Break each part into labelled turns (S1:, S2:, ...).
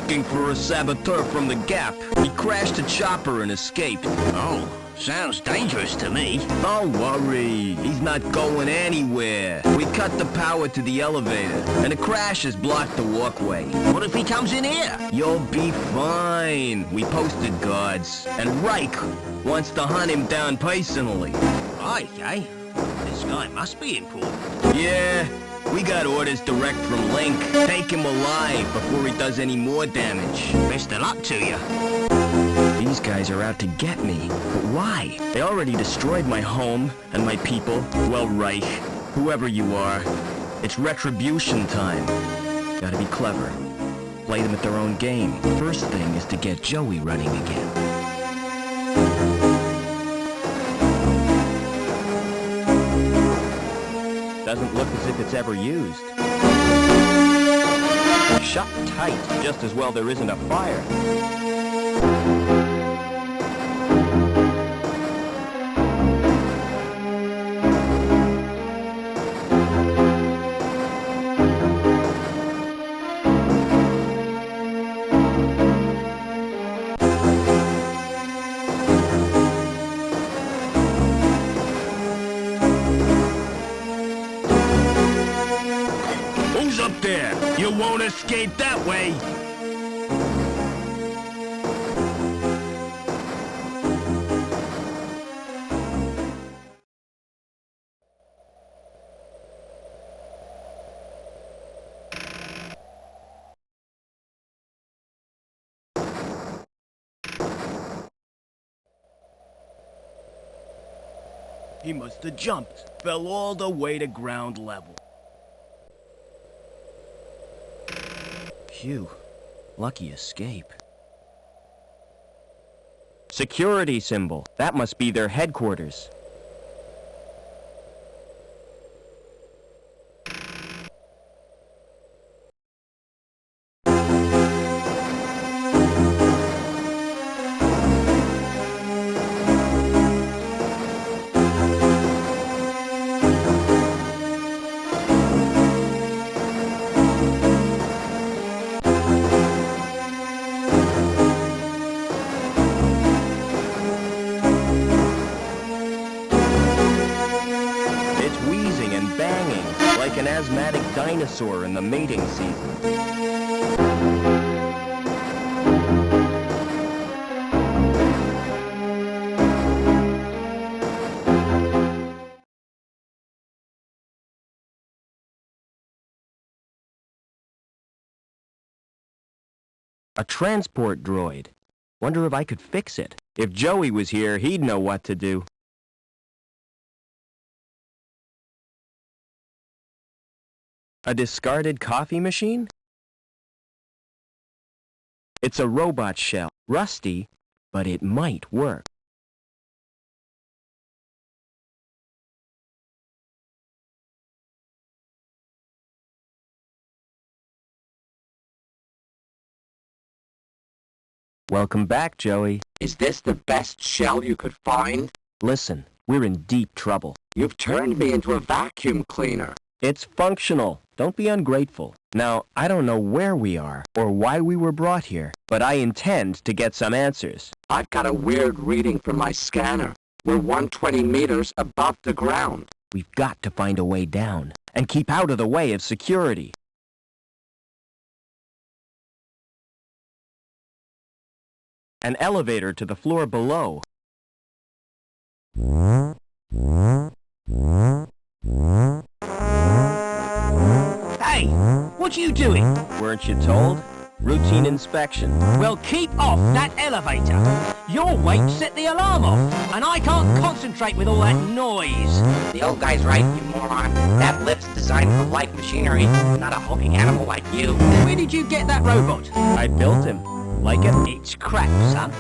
S1: looking for a saboteur from the Gap. He crashed a chopper and escaped.
S2: Oh, sounds dangerous to me.
S1: Don't worry, he's not going anywhere. We cut the power to the elevator, and the crash has blocked the walkway.
S2: What if he comes in here?
S1: You'll be fine. We posted guards, and Reich wants to hunt him down personally.
S2: Right, eh? This guy must be important.
S1: Yeah, we got orders direct from Link. Take him alive before he does any more damage.
S2: Best of luck to you.
S1: These guys are out to get me. But why? They already destroyed my home and my people. Well, Reich, whoever you are, it's retribution time. Gotta be clever. Play them at their own game. First thing is to get Joey running again. Doesn't look as if it's ever used. Shut tight. Just as well there isn't a fire. Who's up there? You won't escape that way! He must have jumped, fell all the way to ground level. Phew, lucky escape. Security symbol. That must be their headquarters. Like an asthmatic dinosaur in the mating season. A transport droid. Wonder if I could fix it. If Joey was here, he'd know what to do. A discarded coffee machine? It's a robot shell. Rusty, but it might work. Welcome back, Joey.
S3: Is this the best shell you could find?
S1: Listen, we're in deep trouble.
S3: You've turned me into a vacuum cleaner.
S1: It's functional. Don't be ungrateful. Now, I don't know where we are or why we were brought here, but I intend to get some answers.
S3: I've got a weird reading from my scanner. We're 120 meters above the ground.
S1: We've got to find a way down and keep out of the way of security. An elevator to the floor below.
S2: Hey, what are you doing?
S1: Weren't you told? Routine inspection.
S2: Well, keep off that elevator. Your weight set the alarm off, and I can't concentrate with all that noise.
S4: The old guy's right, you moron. That lift's designed for light machinery, not a hulking animal like you.
S2: Where did you get that robot?
S1: I built him. Like it?
S2: It's crap, son.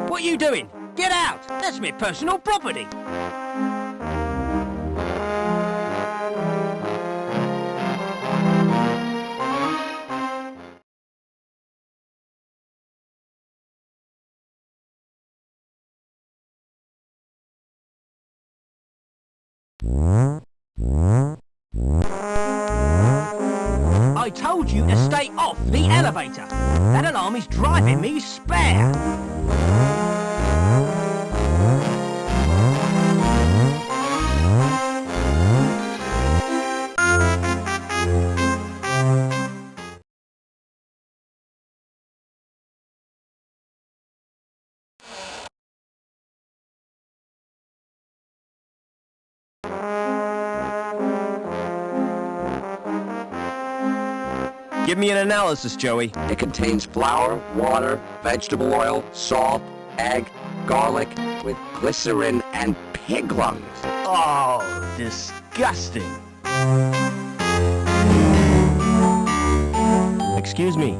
S2: What are you doing? Get out! That's my personal property! I told you to stay off the elevator. That alarm is driving me spare.
S1: Give me an analysis, Joey.
S3: It contains flour, water, vegetable oil, salt, egg, garlic, with glycerin and pig lungs.
S1: Oh, disgusting. Excuse me.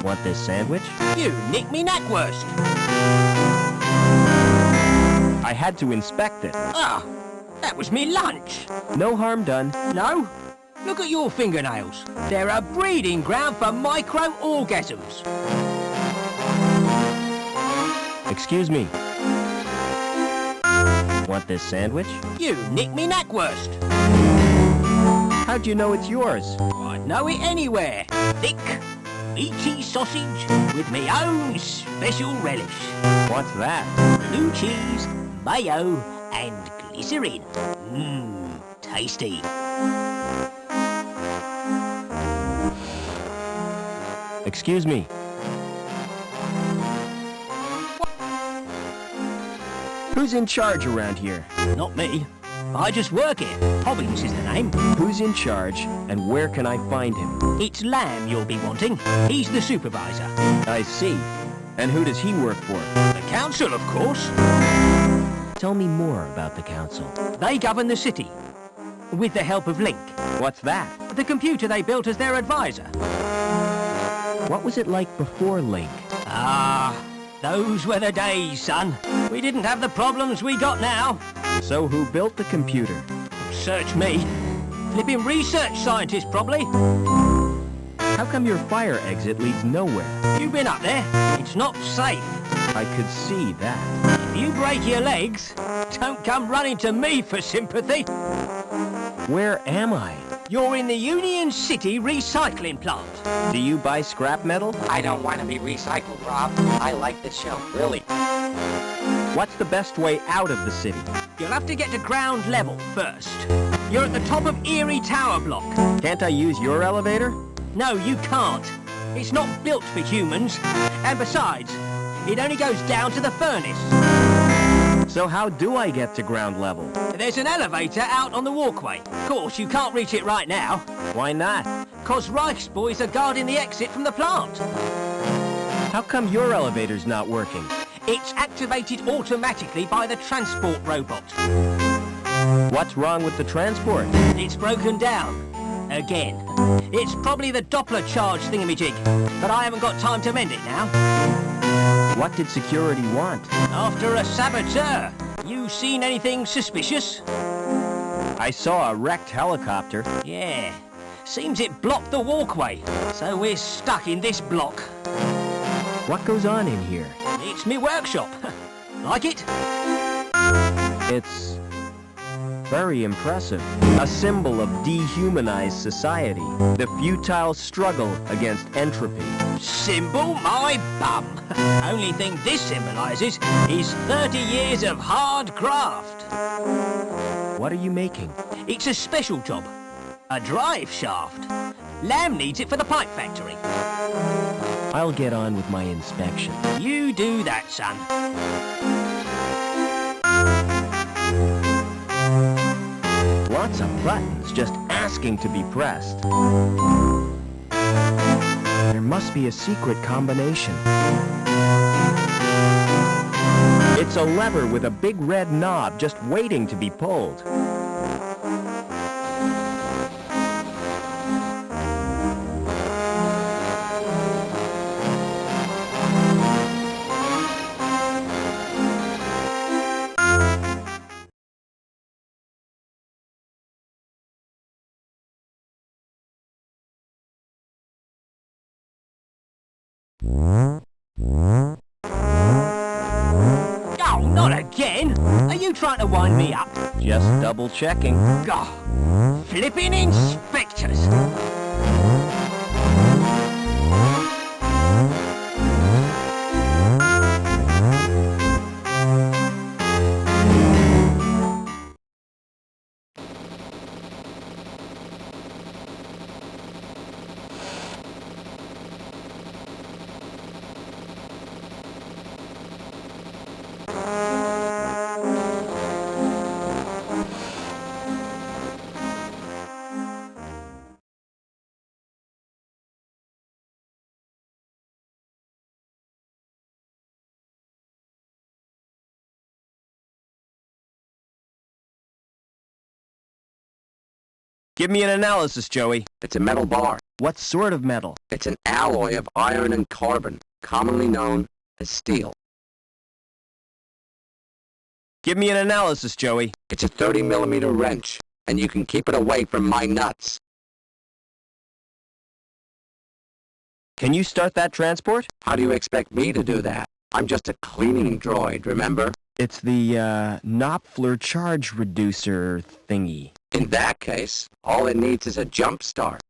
S1: Want this sandwich?
S2: You nicked me knackwurst.
S1: I had to inspect it.
S2: Ah, that was me lunch.
S1: No harm done.
S2: No? Look at your fingernails. They're a breeding ground for micro-orgasms.
S1: Excuse me. Want this sandwich?
S2: You nicked me knackwurst.
S1: How'd you know it's yours?
S2: I'd know it anywhere. Thick, meaty sausage with me own special relish.
S1: What's that?
S2: Blue cheese, mayo, and glycerin. Mmm, tasty.
S1: Excuse me. Who's in charge around here?
S2: Not me. I just work here. Hobbins is the name.
S1: Who's in charge, and where can I find him?
S2: It's Lamb you'll be wanting. He's the supervisor.
S1: I see. And who does he work for?
S2: The council, of course.
S1: Tell me more about the council.
S2: They govern the city. With the help of Link.
S1: What's that?
S2: The computer they built as their advisor.
S1: What was it like before Link?
S2: Ah, those were the days, son. We didn't have the problems we got now.
S1: So who built the computer?
S2: Search me. Flipping research scientist, probably.
S1: How come your fire exit leads nowhere?
S2: You've been up there. It's not safe.
S1: I could see that.
S2: If you break your legs, don't come running to me for sympathy.
S1: Where am I?
S2: You're in the Union City recycling plant.
S1: Do you buy scrap metal?
S4: I don't want to be recycled, Rob. I like the show, really.
S1: What's the best way out of the city?
S2: You'll have to get to ground level first. You're at the top of Erie Tower Block.
S1: Can't I use your elevator?
S2: No, you can't. It's not built for humans. And besides, it only goes down to the furnace.
S1: So how do I get to ground level?
S2: There's an elevator out on the walkway. Of course, you can't reach it right now.
S1: Why not?
S2: 'Cause Reich's boys are guarding the exit from the plant.
S1: How come your elevator's not working?
S2: It's activated automatically by the transport robot.
S1: What's wrong with the transport?
S2: It's broken down. Again. It's probably the Doppler charge thingamajig, but I haven't got time to mend it now.
S1: What did security want?
S2: After a saboteur. You seen anything suspicious?
S1: I saw a wrecked helicopter.
S2: Yeah. Seems it blocked the walkway, so we're stuck in this block.
S1: What goes on in here?
S2: It's me workshop. Like it?
S1: It's very impressive. A symbol of dehumanized society. The futile struggle against entropy.
S2: Symbol my bum. Only thing this symbolises is 30 years of hard graft.
S1: What are you making?
S2: It's a special job. A drive shaft. Lamb needs it for the pipe factory.
S1: I'll get on with my inspection.
S2: You do that, son.
S1: Lots of buttons just asking to be pressed. There must be a secret combination. It's a lever with a big red knob just waiting to be pulled.
S2: Oh, not again! Are you you trying to wind me up?
S1: Just double checking.
S2: God, flipping inspectors.
S1: Give me an analysis, Joey.
S3: It's a metal bar.
S1: What sort of metal?
S3: It's an alloy of iron and carbon, commonly known as steel.
S1: Give me an analysis, Joey.
S3: It's a 30mm wrench, and you can keep it away from my nuts.
S1: Can you start that transport?
S3: How do you expect me to do that? I'm just a cleaning droid, remember?
S1: It's the, Knopfler charge reducer thingy.
S3: In that case, all it needs is a jump start.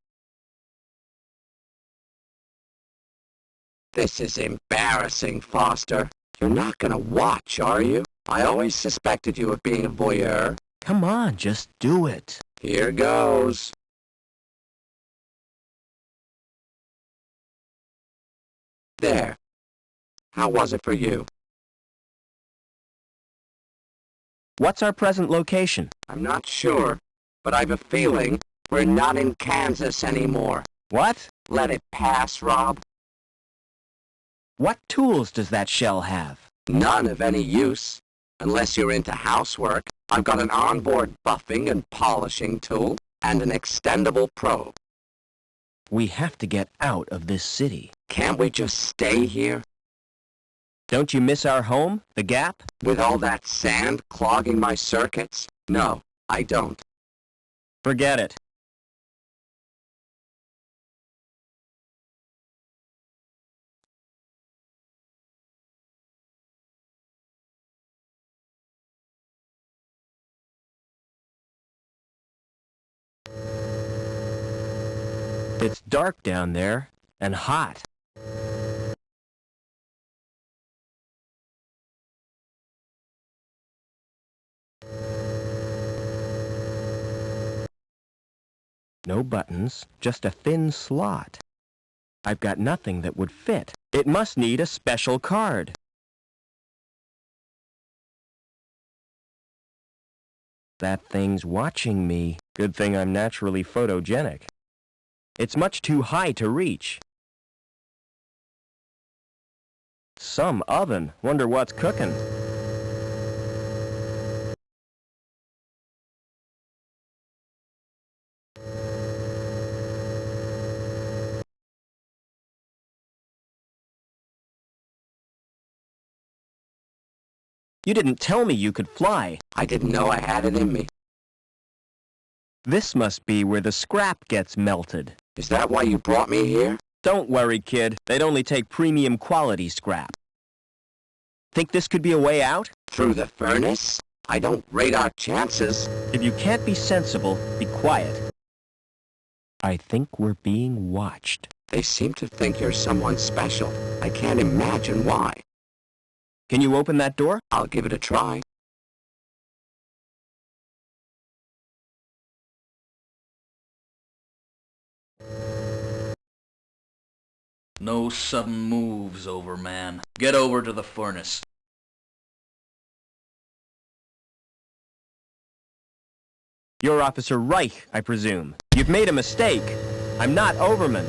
S3: This is embarrassing, Foster. You're not gonna watch, are you? I always suspected you of being a voyeur.
S1: Come on, just do it.
S3: Here goes. There. How was it for you?
S1: What's our present location?
S3: I'm not sure, but I've a feeling we're not in Kansas anymore.
S1: What?
S3: Let it pass, Rob.
S1: What tools does that shell have?
S3: None of any use, unless you're into housework. I've got an onboard buffing and polishing tool and an extendable probe.
S1: We have to get out of this city.
S3: Can't we just stay here?
S1: Don't you miss our home, the Gap?
S3: With all that sand clogging my circuits? No, I don't.
S1: Forget it. It's dark down there, and hot. No buttons, just a thin slot. I've got nothing that would fit. It must need a special card. That thing's watching me. Good thing I'm naturally photogenic. It's much too high to reach. Some oven. Wonder what's cooking. You didn't tell me you could fly.
S3: I didn't know I had it in me.
S1: This must be where the scrap gets melted.
S3: Is that why you brought me here?
S1: Don't worry, kid. They'd only take premium quality scrap. Think this could be a way out?
S3: Through the furnace? I don't rate our chances.
S1: If you can't be sensible, be quiet. I think we're being watched.
S3: They seem to think you're someone special. I can't imagine why.
S1: Can you open that door?
S3: I'll give it a try.
S5: No sudden moves, Overman. Get over to the furnace.
S1: You're Officer Reich, I presume. You've made a mistake. I'm not Overman.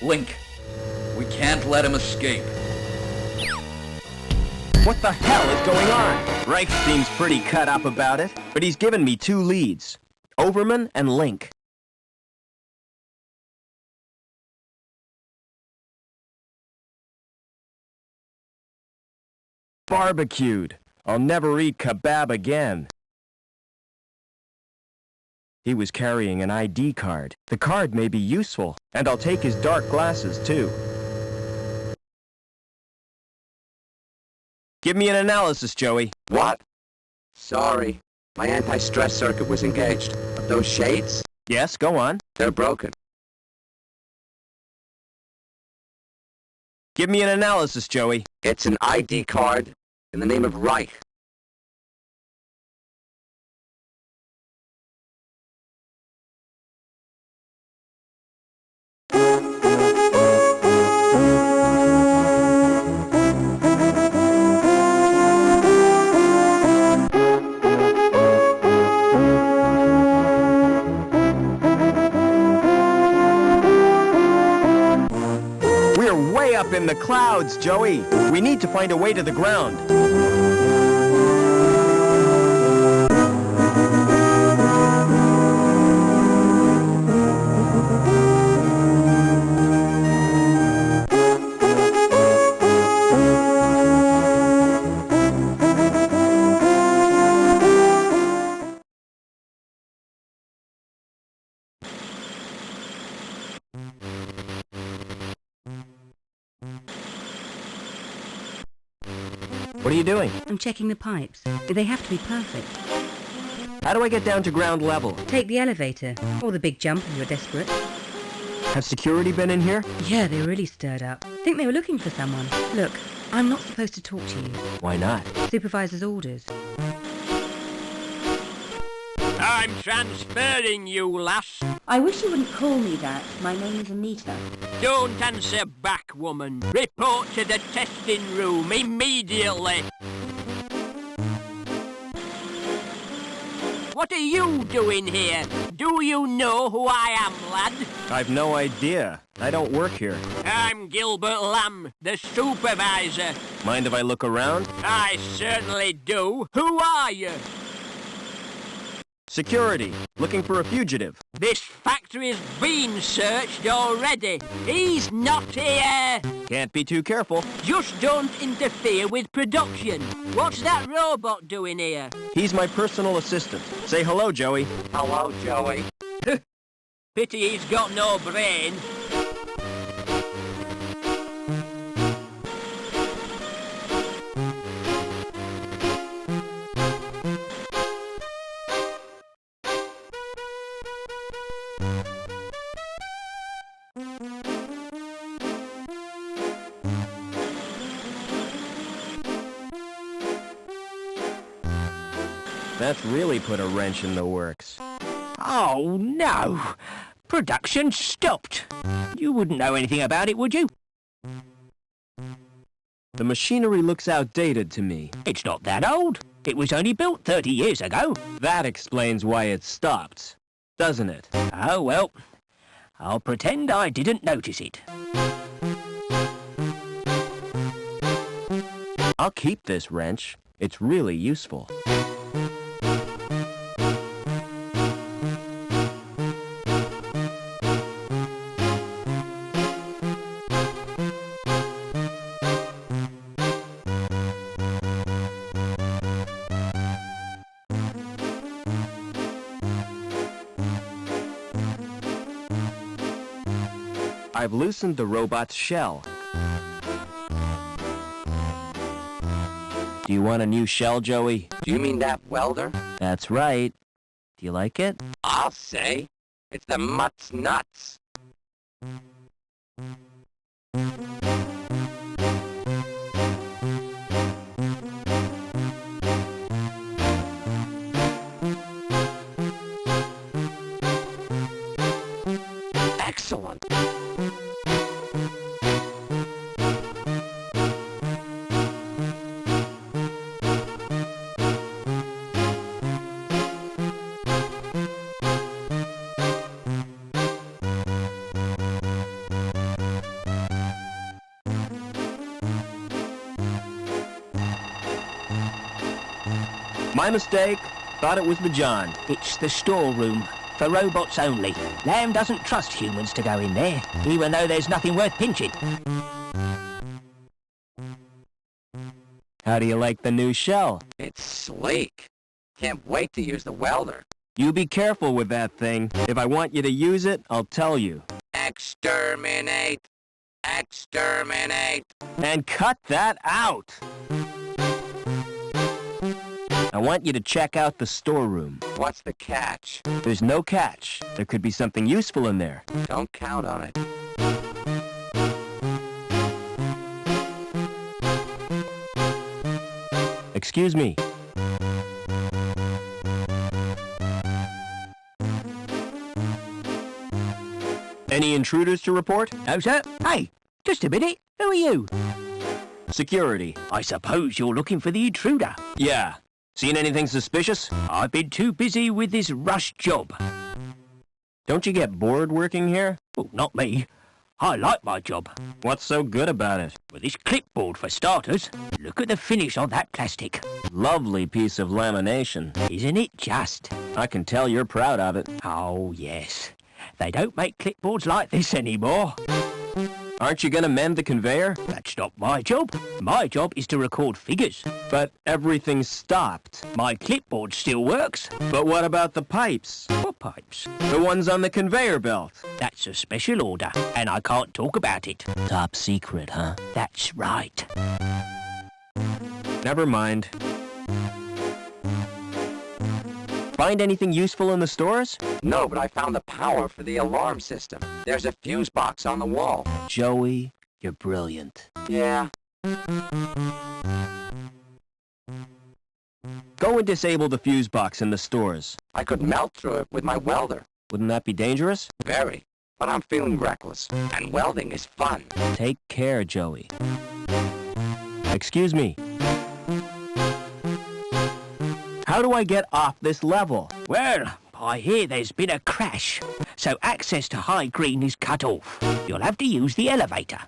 S5: Link, we can't let him escape.
S1: What the hell is going on? Reich seems pretty cut up about it, but he's given me two leads. Overman and Link. Barbecued. I'll never eat kebab again. He was carrying an ID card. The card may be useful, and I'll take his dark glasses, too. Give me an analysis, Joey.
S3: What? Sorry. My anti-stress circuit was engaged. But those shades?
S1: Yes, go on.
S3: They're broken.
S1: Give me an analysis, Joey.
S3: It's an ID card in the name of Reich.
S1: We're way up in the clouds, Joey. We need to find a way to the ground. What are you doing?
S6: I'm checking the pipes. They have to be perfect.
S1: How do I get down to ground level?
S6: Take the elevator, or the big jump if you're desperate.
S1: Has security been in here?
S6: Yeah, they really stirred up. Think they were looking for someone. Look, I'm not supposed to talk to you.
S1: Why not?
S6: Supervisor's orders.
S2: I'm transferring you, lass.
S6: I wish you wouldn't call me that. My name is Anita.
S2: Don't answer back, woman. Report to the testing room immediately. What are you doing here? Do you know who I am, lad?
S1: I've no idea. I don't work here.
S2: I'm Gilbert Lamb, the supervisor.
S1: Mind if I look around?
S2: I certainly do. Who are you?
S1: Security. Looking for a fugitive.
S2: This factory's been searched already. He's not here.
S1: Can't be too careful.
S2: Just don't interfere with production. What's that robot doing here?
S1: He's my personal assistant. Say hello, Joey.
S3: Hello, Joey.
S2: Pity he's got no brain.
S1: That's really put a wrench in the works.
S2: Oh, no. Production stopped. You wouldn't know anything about it, would you?
S1: The machinery looks outdated to me.
S2: It's not that old. It was only built 30 years ago.
S1: That explains why it stopped, doesn't it?
S2: Oh, well. I'll pretend I didn't notice it.
S1: I'll keep this wrench. It's really useful. I've loosened the robot's shell. Do you want a new shell, Joey?
S3: Do you mean that welder?
S1: That's right. Do you like it?
S3: I'll say. It's the mutt's nuts. Excellent.
S1: My mistake. Thought it was the John.
S2: It's the storeroom. For robots only. Lamb doesn't trust humans to go in there, even though there's nothing worth pinching.
S1: How do you like the new shell?
S3: It's sleek. Can't wait to use the welder.
S1: You be careful with that thing. If I want you to use it, I'll tell you.
S3: Exterminate! Exterminate!
S1: And cut that out! I want you to check out the storeroom.
S3: What's the catch?
S1: There's no catch. There could be something useful in there.
S3: Don't count on it.
S1: Excuse me. Any intruders to report?
S2: No, sir. Hey, just a minute. Who are you?
S1: Security.
S2: I suppose you're looking for the intruder.
S1: Yeah. Seen anything suspicious?
S2: I've been too busy with this rush job.
S1: Don't you get bored working here?
S2: Well, not me. I like my job.
S1: What's so good about it?
S2: With this clipboard for starters. Look at the finish on that plastic.
S1: Lovely piece of lamination.
S2: Isn't it just?
S1: I can tell you're proud of it.
S2: Oh, yes. They don't make clipboards like this anymore.
S1: Aren't you gonna mend the conveyor?
S2: That's not my job. My job is to record figures.
S1: But everything's stopped.
S2: My clipboard still works.
S1: But what about the pipes?
S2: What pipes?
S1: The ones on the conveyor belt.
S2: That's a special order, and I can't talk about it.
S1: Top secret, huh?
S2: That's right.
S1: Never mind. Find anything useful in the stores?
S3: No, but I found the power for the alarm system. There's a fuse box on the wall.
S1: Joey, you're brilliant.
S3: Yeah.
S1: Go and disable the fuse box in the stores.
S3: I could melt through it with my welder.
S1: Wouldn't that be dangerous?
S3: Very. But I'm feeling reckless. And welding is fun.
S1: Take care, Joey. Excuse me. How do I get off this level?
S2: Well, I hear there's been a crash, so access to High Green is cut off. You'll have to use the elevator.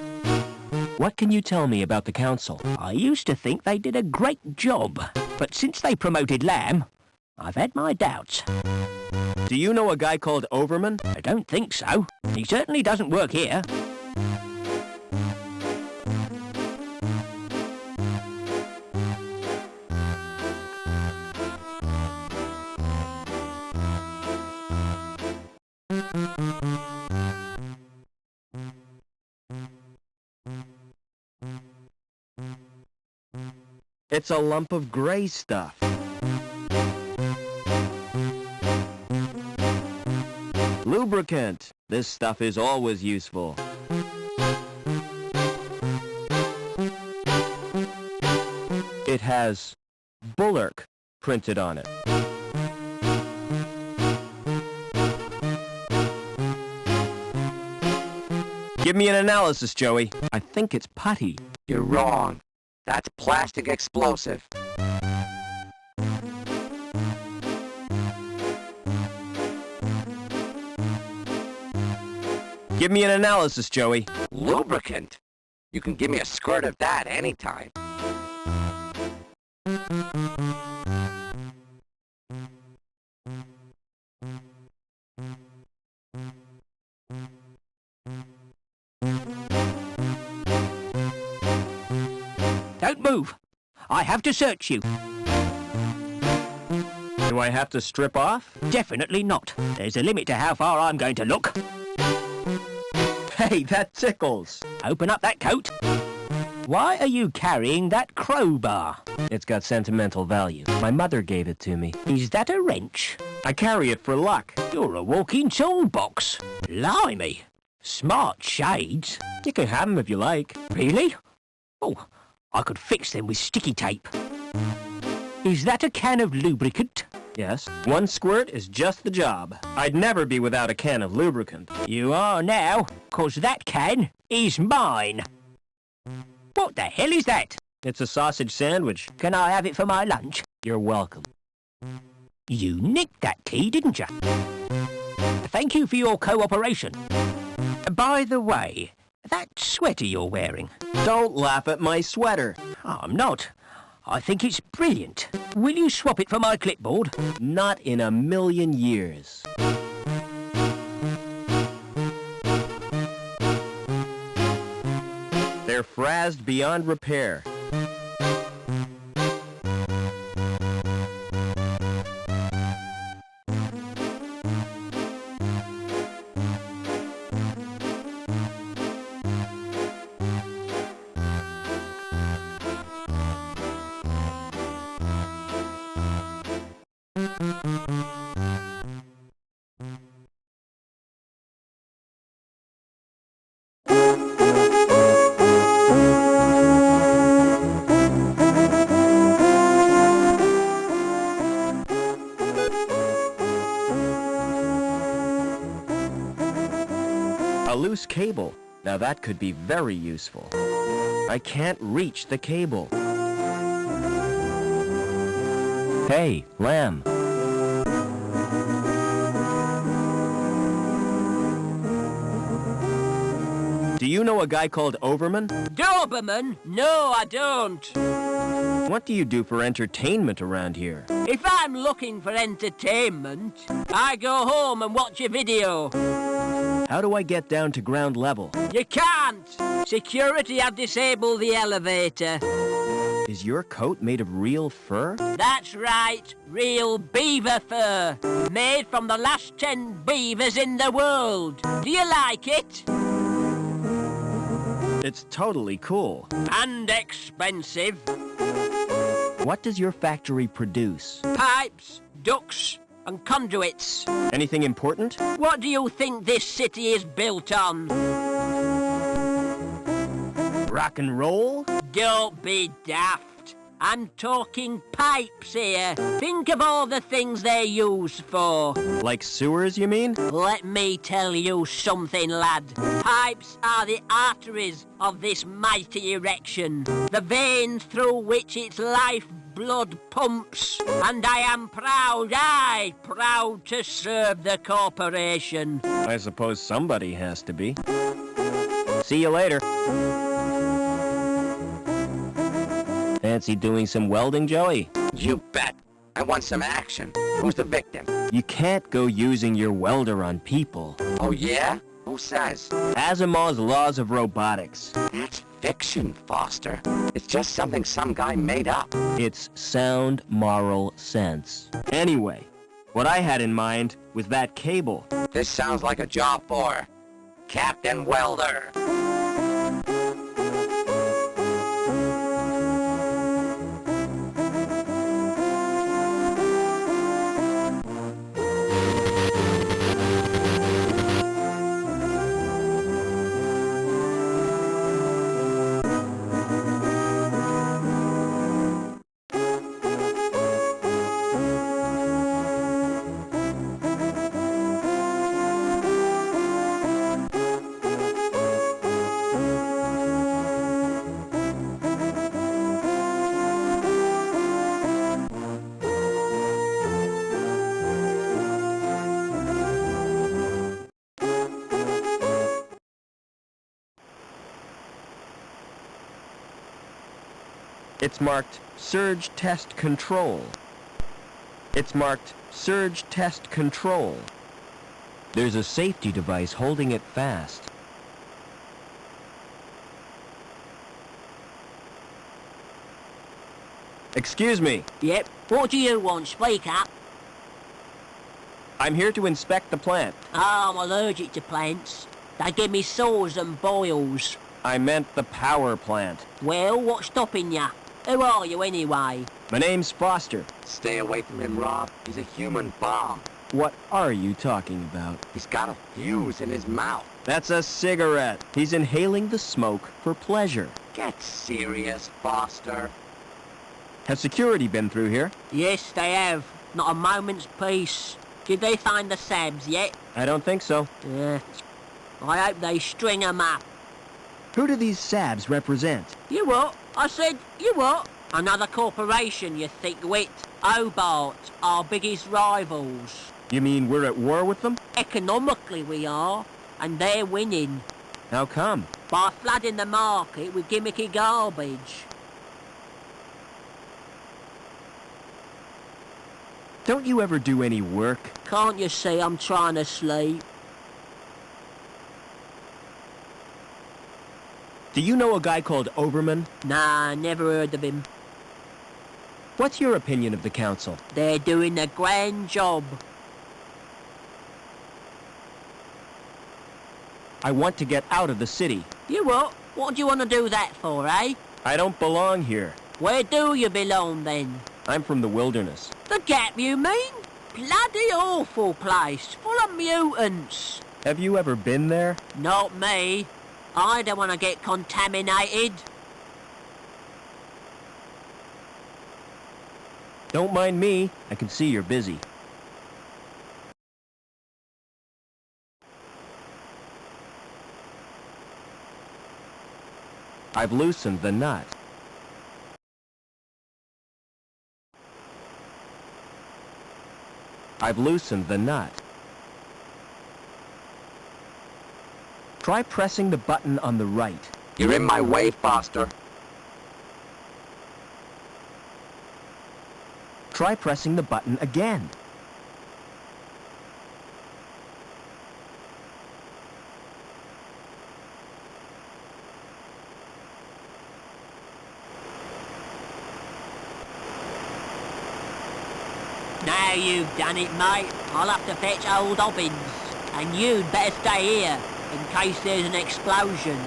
S1: What can you tell me about the council?
S2: I used to think they did a great job, but since they promoted Lamb, I've had my doubts.
S1: Do you know a guy called Overman?
S2: I don't think so. He certainly doesn't work here.
S1: It's a lump of gray stuff. Lubricant. This stuff is always useful. It has Bullock printed on it. Give me an analysis, Joey. I think it's putty.
S3: You're wrong. That's plastic explosive.
S1: Give me an analysis, Joey.
S3: Lubricant? You can give me a squirt of that anytime.
S2: Don't move. I have to search you.
S1: Do I have to strip off?
S2: Definitely not. There's a limit to how far I'm going to look.
S1: Hey, that tickles.
S2: Open up that coat. Why are you carrying that crowbar?
S1: It's got sentimental value. My mother gave it to me.
S2: Is that a wrench?
S1: I carry it for luck.
S2: You're a walking toolbox. Blimey. Smart shades.
S1: You can have them if you like.
S2: Really? Oh, I could fix them with sticky tape. Is that a can of lubricant?
S1: Yes. One squirt is just the job. I'd never be without a can of lubricant.
S2: You are now, 'cause that can is mine. What the hell is that?
S1: It's a sausage sandwich.
S2: Can I have it for my lunch?
S1: You're welcome.
S2: You nicked that key, didn't you? Thank you for your cooperation. By the way, that sweater you're wearing.
S1: Don't laugh at my sweater.
S2: I'm not. I think it's brilliant. Will you swap it for my clipboard?
S1: Not in a million years. They're frazzed beyond repair. A loose cable. Now that could be very useful. I can't reach the cable. Hey, Lamb. Do you know a guy called Overman?
S2: Doberman? No, I don't.
S1: What do you do for entertainment around here?
S2: If I'm looking for entertainment, I go home and watch a video.
S1: How do I get down to ground level?
S2: You can't! Security have disabled the elevator.
S1: Is your coat made of real fur?
S2: That's right, real beaver fur. Made from the last 10 beavers in the world. Do you like it?
S1: It's totally cool.
S2: And expensive.
S1: What does your factory produce?
S2: Pipes, ducts, and conduits.
S1: Anything important?
S2: What do you think this city is built on?
S1: Rock and roll?
S2: Don't be daft. I'm talking pipes here. Think of all the things they're used for.
S1: Like sewers, you mean?
S2: Let me tell you something, lad. Pipes are the arteries of this mighty erection, the veins through which its lifeblood pumps. And I am proud to serve the corporation.
S1: I suppose somebody has to be. See you later. Fancy doing some welding, Joey?
S3: You bet. I want some action. Who's the victim?
S1: You can't go using your welder on people.
S3: Oh, yeah? Who says?
S1: Asimov's laws of robotics.
S3: That's fiction, Foster. It's just something some guy made up.
S1: It's sound moral sense. Anyway, what I had in mind was that cable.
S3: This sounds like a job for Captain Welder.
S1: It's marked Surge Test Control. It's marked Surge Test Control. There's a safety device holding it fast. Excuse me.
S2: Yep. What do you want? Speak up.
S1: I'm here to inspect the plant.
S2: Oh, I'm allergic to plants. They give me sores and boils.
S1: I meant the power plant.
S2: Well, what's stopping ya? Who are you anyway?
S1: My name's Foster.
S3: Stay away from him, Rob. He's a human bomb.
S1: What are you talking about?
S3: He's got a fuse in his mouth.
S1: That's a cigarette. He's inhaling the smoke for pleasure.
S3: Get serious, Foster.
S1: Has security been through here?
S2: Yes, they have. Not a moment's peace. Did they find the Sabs yet?
S1: I don't think so.
S2: I hope they string 'em up.
S1: Who do these Sabs represent?
S2: You what? I said, you what? Another corporation, you thick-wit. Hobart, our biggest rivals.
S1: You mean we're at war with them?
S2: Economically we are, and they're winning.
S1: How come?
S2: By flooding the market with gimmicky garbage.
S1: Don't you ever do any work?
S2: Can't you see I'm trying to sleep?
S1: Do you know a guy called Overman?
S2: Nah, never heard of him.
S1: What's your opinion of the council?
S2: They're doing a grand job.
S1: I want to get out of the city.
S2: You what? What do you want to do that for, eh?
S1: I don't belong here.
S2: Where do you belong, then?
S1: I'm from the wilderness.
S2: The Gap, you mean? Bloody awful place, full of mutants.
S1: Have you ever been there?
S2: Not me. I don't want to get contaminated.
S1: Don't mind me. I can see you're busy. I've loosened the nut. I've loosened the nut. Try pressing the button on the right.
S3: You're in my way, Foster.
S1: Try pressing the button again.
S2: Now you've done it, mate. I'll have to fetch old Hobbins. And you'd better stay here, in case there's an explosion.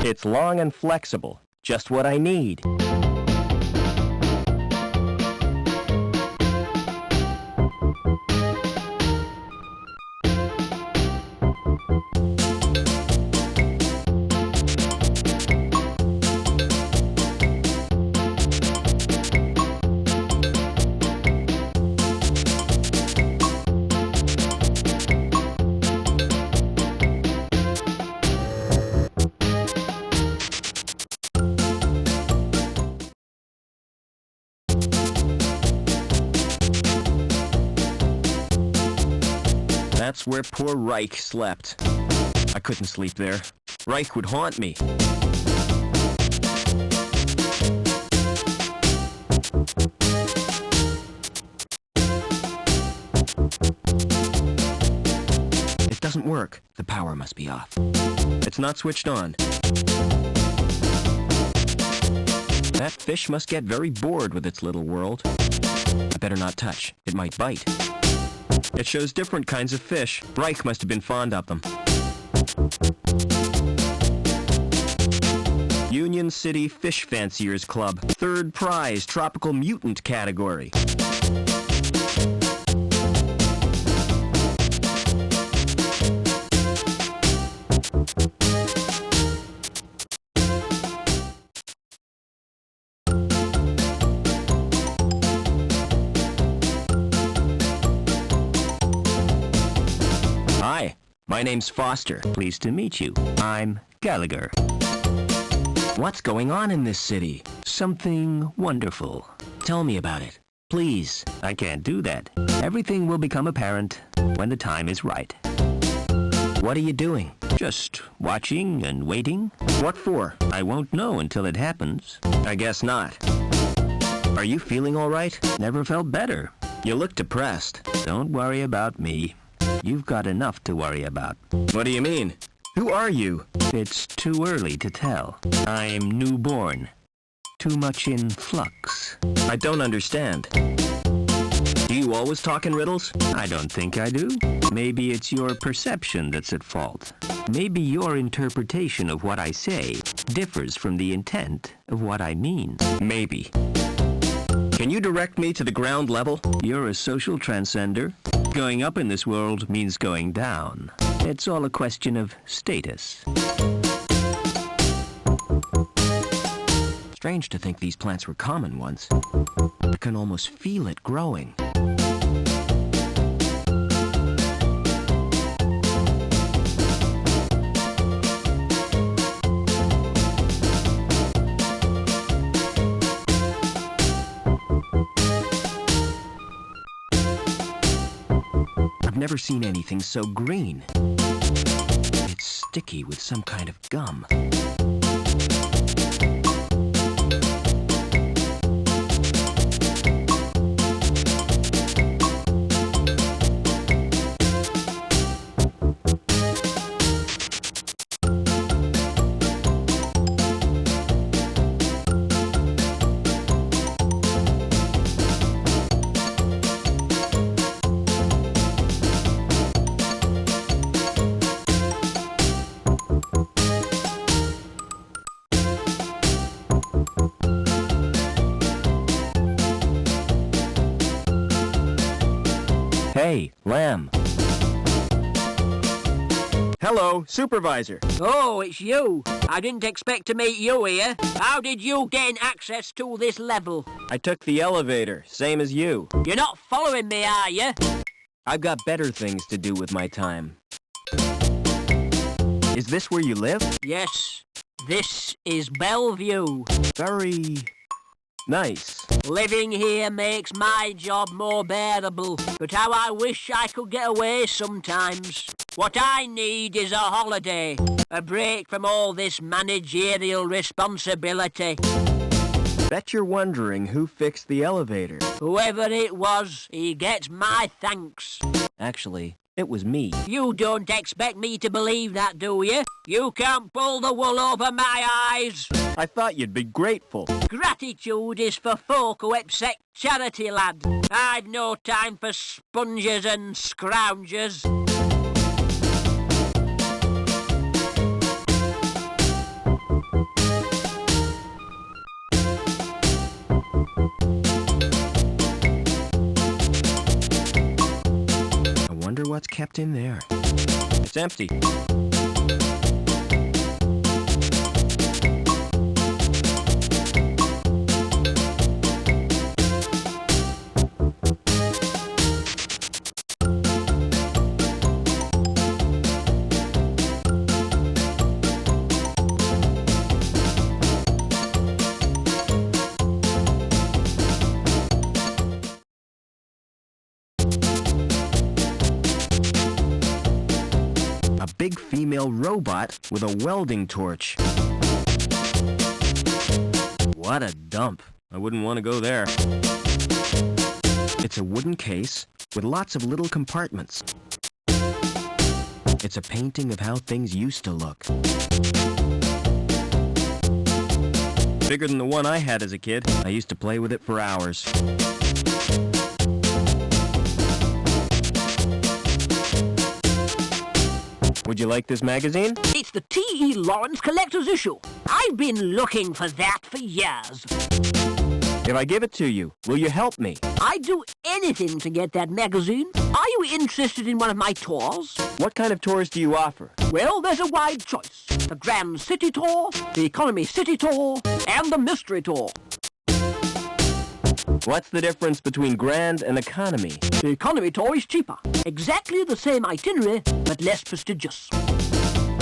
S1: It's long and flexible, just what I need. That's where poor Reich slept. I couldn't sleep there. Reich would haunt me. It doesn't work. The power must be off. It's not switched on. That fish must get very bored with its little world. I better not touch. It might bite. It shows different kinds of fish. Reich must have been fond of them. Union City Fish Fanciers Club. 3rd prize, Tropical Mutant category. Hi, my name's Foster. Pleased to meet you. I'm Gallagher. What's going on in this city? Something wonderful. Tell me about it. Please. I can't do that. Everything will become apparent when the time is right. What are you doing? Just watching and waiting? What for? I won't know until it happens. I guess not. Are you feeling all right? Never felt better. You look depressed. Don't worry about me. You've got enough to worry about. What do you mean? Who are you? It's too early to tell. I'm newborn. Too much in flux. I don't understand. Do you always talk in riddles? I don't think I do. Maybe it's your perception that's at fault. Maybe your interpretation of what I say differs from the intent of what I mean. Maybe. Can you direct me to the ground level? You're a social transcender. Going up in this world means going down. It's all a question of status. Strange to think these plants were common once. I can almost feel it growing. I've never seen anything so green. It's sticky with some kind of gum. Hey, Lamb. Hello, Supervisor.
S2: Oh, it's you. I didn't expect to meet you here. How did you gain access to this level?
S1: I took the elevator, same as you.
S2: You're not following me, are you?
S1: I've got better things to do with my time. Is this where you live?
S2: Yes. This is Bellevue.
S1: Very nice.
S2: Living here makes my job more bearable, but how I wish I could get away sometimes. What I need is a holiday, a break from all this managerial responsibility.
S1: Bet you're wondering who fixed the elevator.
S2: Whoever it was, he gets my thanks.
S1: Actually, it was me.
S2: You don't expect me to believe that, do you? You can't pull the wool over my eyes.
S1: I thought you'd be grateful.
S2: Gratitude is for folk who accept charity, lad. I've no time for sponges and scroungers.
S1: I wonder what's kept in there. It's empty. A big female robot with a welding torch. What a dump. I wouldn't want to go there. It's a wooden case with lots of little compartments. It's a painting of how things used to look. Bigger than the one I had as a kid. I used to play with it for hours. Would you like this magazine?
S2: It's the T.E. Lawrence Collector's Issue. I've been looking for that for years.
S1: If I give it to you, will you help me?
S2: I'd do anything to get that magazine. Are you interested in one of my tours?
S1: What kind of tours do you offer?
S2: Well, there's a wide choice. The Grand City Tour, the Economy City Tour, and the Mystery Tour.
S1: What's the difference between grand and economy?
S2: The Economy Tour is cheaper. Exactly the same itinerary, but less prestigious.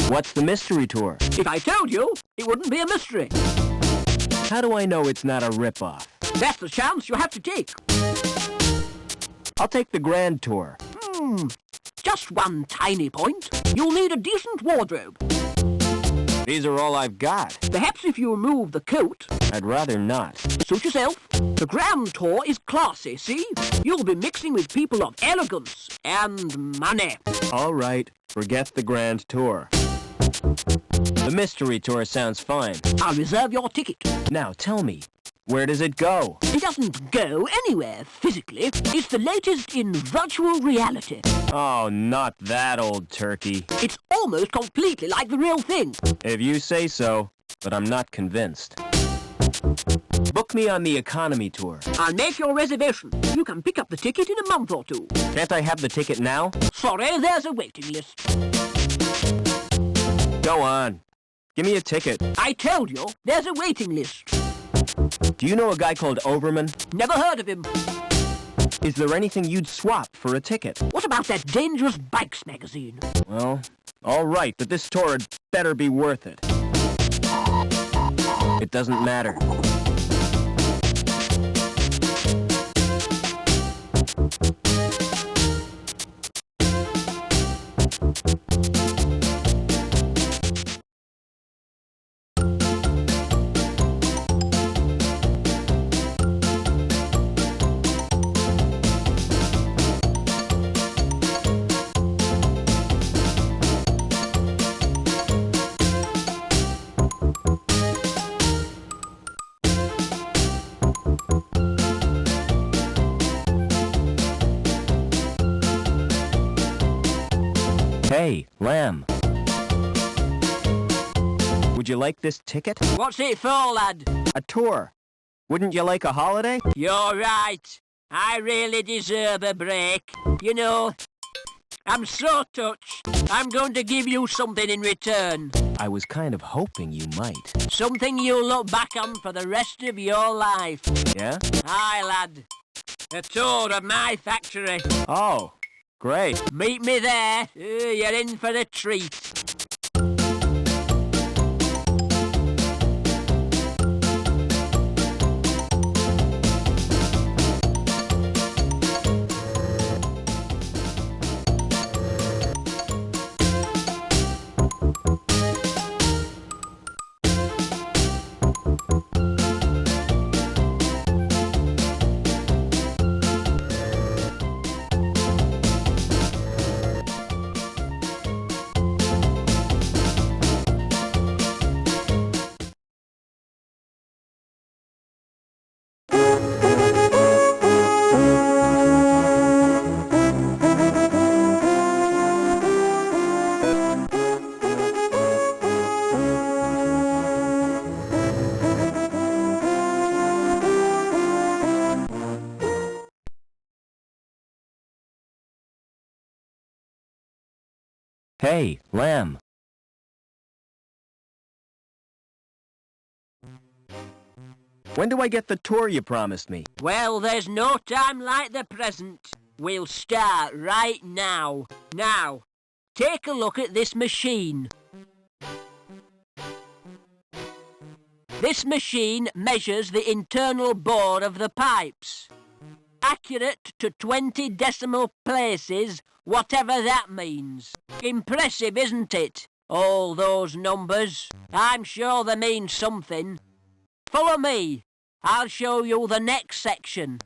S1: What's the mystery tour?
S2: If I told you, it wouldn't be a mystery.
S1: How do I know it's not a rip-off?
S2: That's the chance you have to take.
S1: I'll take the grand tour.
S2: Just one tiny point. You'll need a decent wardrobe.
S1: These are all I've got.
S2: Perhaps if you remove the coat.
S1: I'd rather not.
S2: Suit yourself. The Grand Tour is classy, see? You'll be mixing with people of elegance and money.
S1: All right, forget the grand tour. The mystery tour sounds fine.
S2: I'll reserve your ticket.
S1: Now tell me, where does it go?
S2: It doesn't go anywhere physically. It's the latest in virtual reality.
S1: Oh, not that old turkey.
S2: It's almost completely like the real thing.
S1: If you say so, but I'm not convinced. Book me on the economy tour.
S2: I'll make your reservation. You can pick up the ticket in a month or two.
S1: Can't I have the ticket now?
S2: Sorry, there's a waiting list.
S1: Go on. Give me a ticket.
S2: I told you, there's a waiting list.
S1: Do you know a guy called Overman?
S2: Never heard of him.
S1: Is there anything you'd swap for a ticket?
S2: What about that dangerous bikes magazine?
S1: Well, all right, but this tour had better be worth it. It doesn't matter. Hey, Lamb. Would you like this ticket?
S2: What's it for, lad?
S1: A tour. Wouldn't you like a holiday?
S2: You're right. I really deserve a break. You know, I'm so touched. I'm going to give you something in return.
S1: I was kind of hoping you might.
S2: Something you'll look back on for the rest of your life.
S1: Yeah?
S2: Aye, lad. A tour of my factory.
S1: Oh, great.
S2: Meet me there. You're in for a treat.
S1: Hey, Lamb. When do I get the tour you promised me?
S2: Well, there's no time like the present. We'll start right now. Now, take a look at this machine. This machine measures the internal bore of the pipes. Accurate to 20 decimal places, whatever that means. Impressive, isn't it? All those numbers. I'm sure they mean something. Follow me. I'll show you the next section.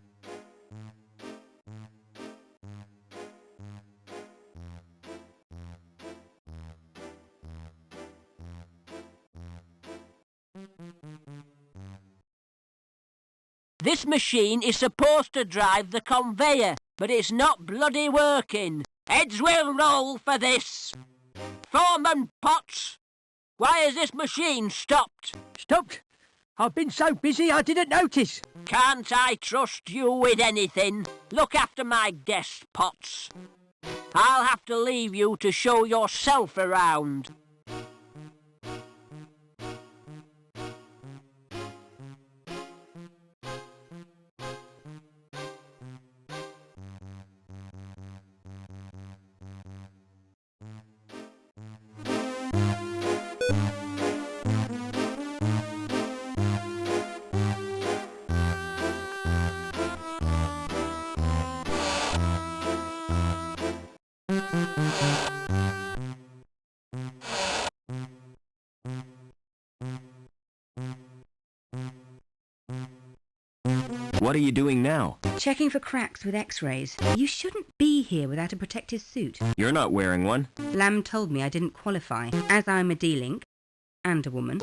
S2: This machine is supposed to drive the conveyor, but it's not bloody working. Heads will roll for this. Foreman Potts, why has this machine stopped?
S7: Stopped? I've been so busy I didn't notice.
S2: Can't I trust you with anything? Look after my guests, Potts. I'll have to leave you to show yourself around.
S1: What are you doing now?
S6: Checking for cracks with x-rays. You shouldn't be here without a protective suit.
S1: You're not wearing one.
S6: Lamb told me I didn't qualify, as I'm a D-link and a woman.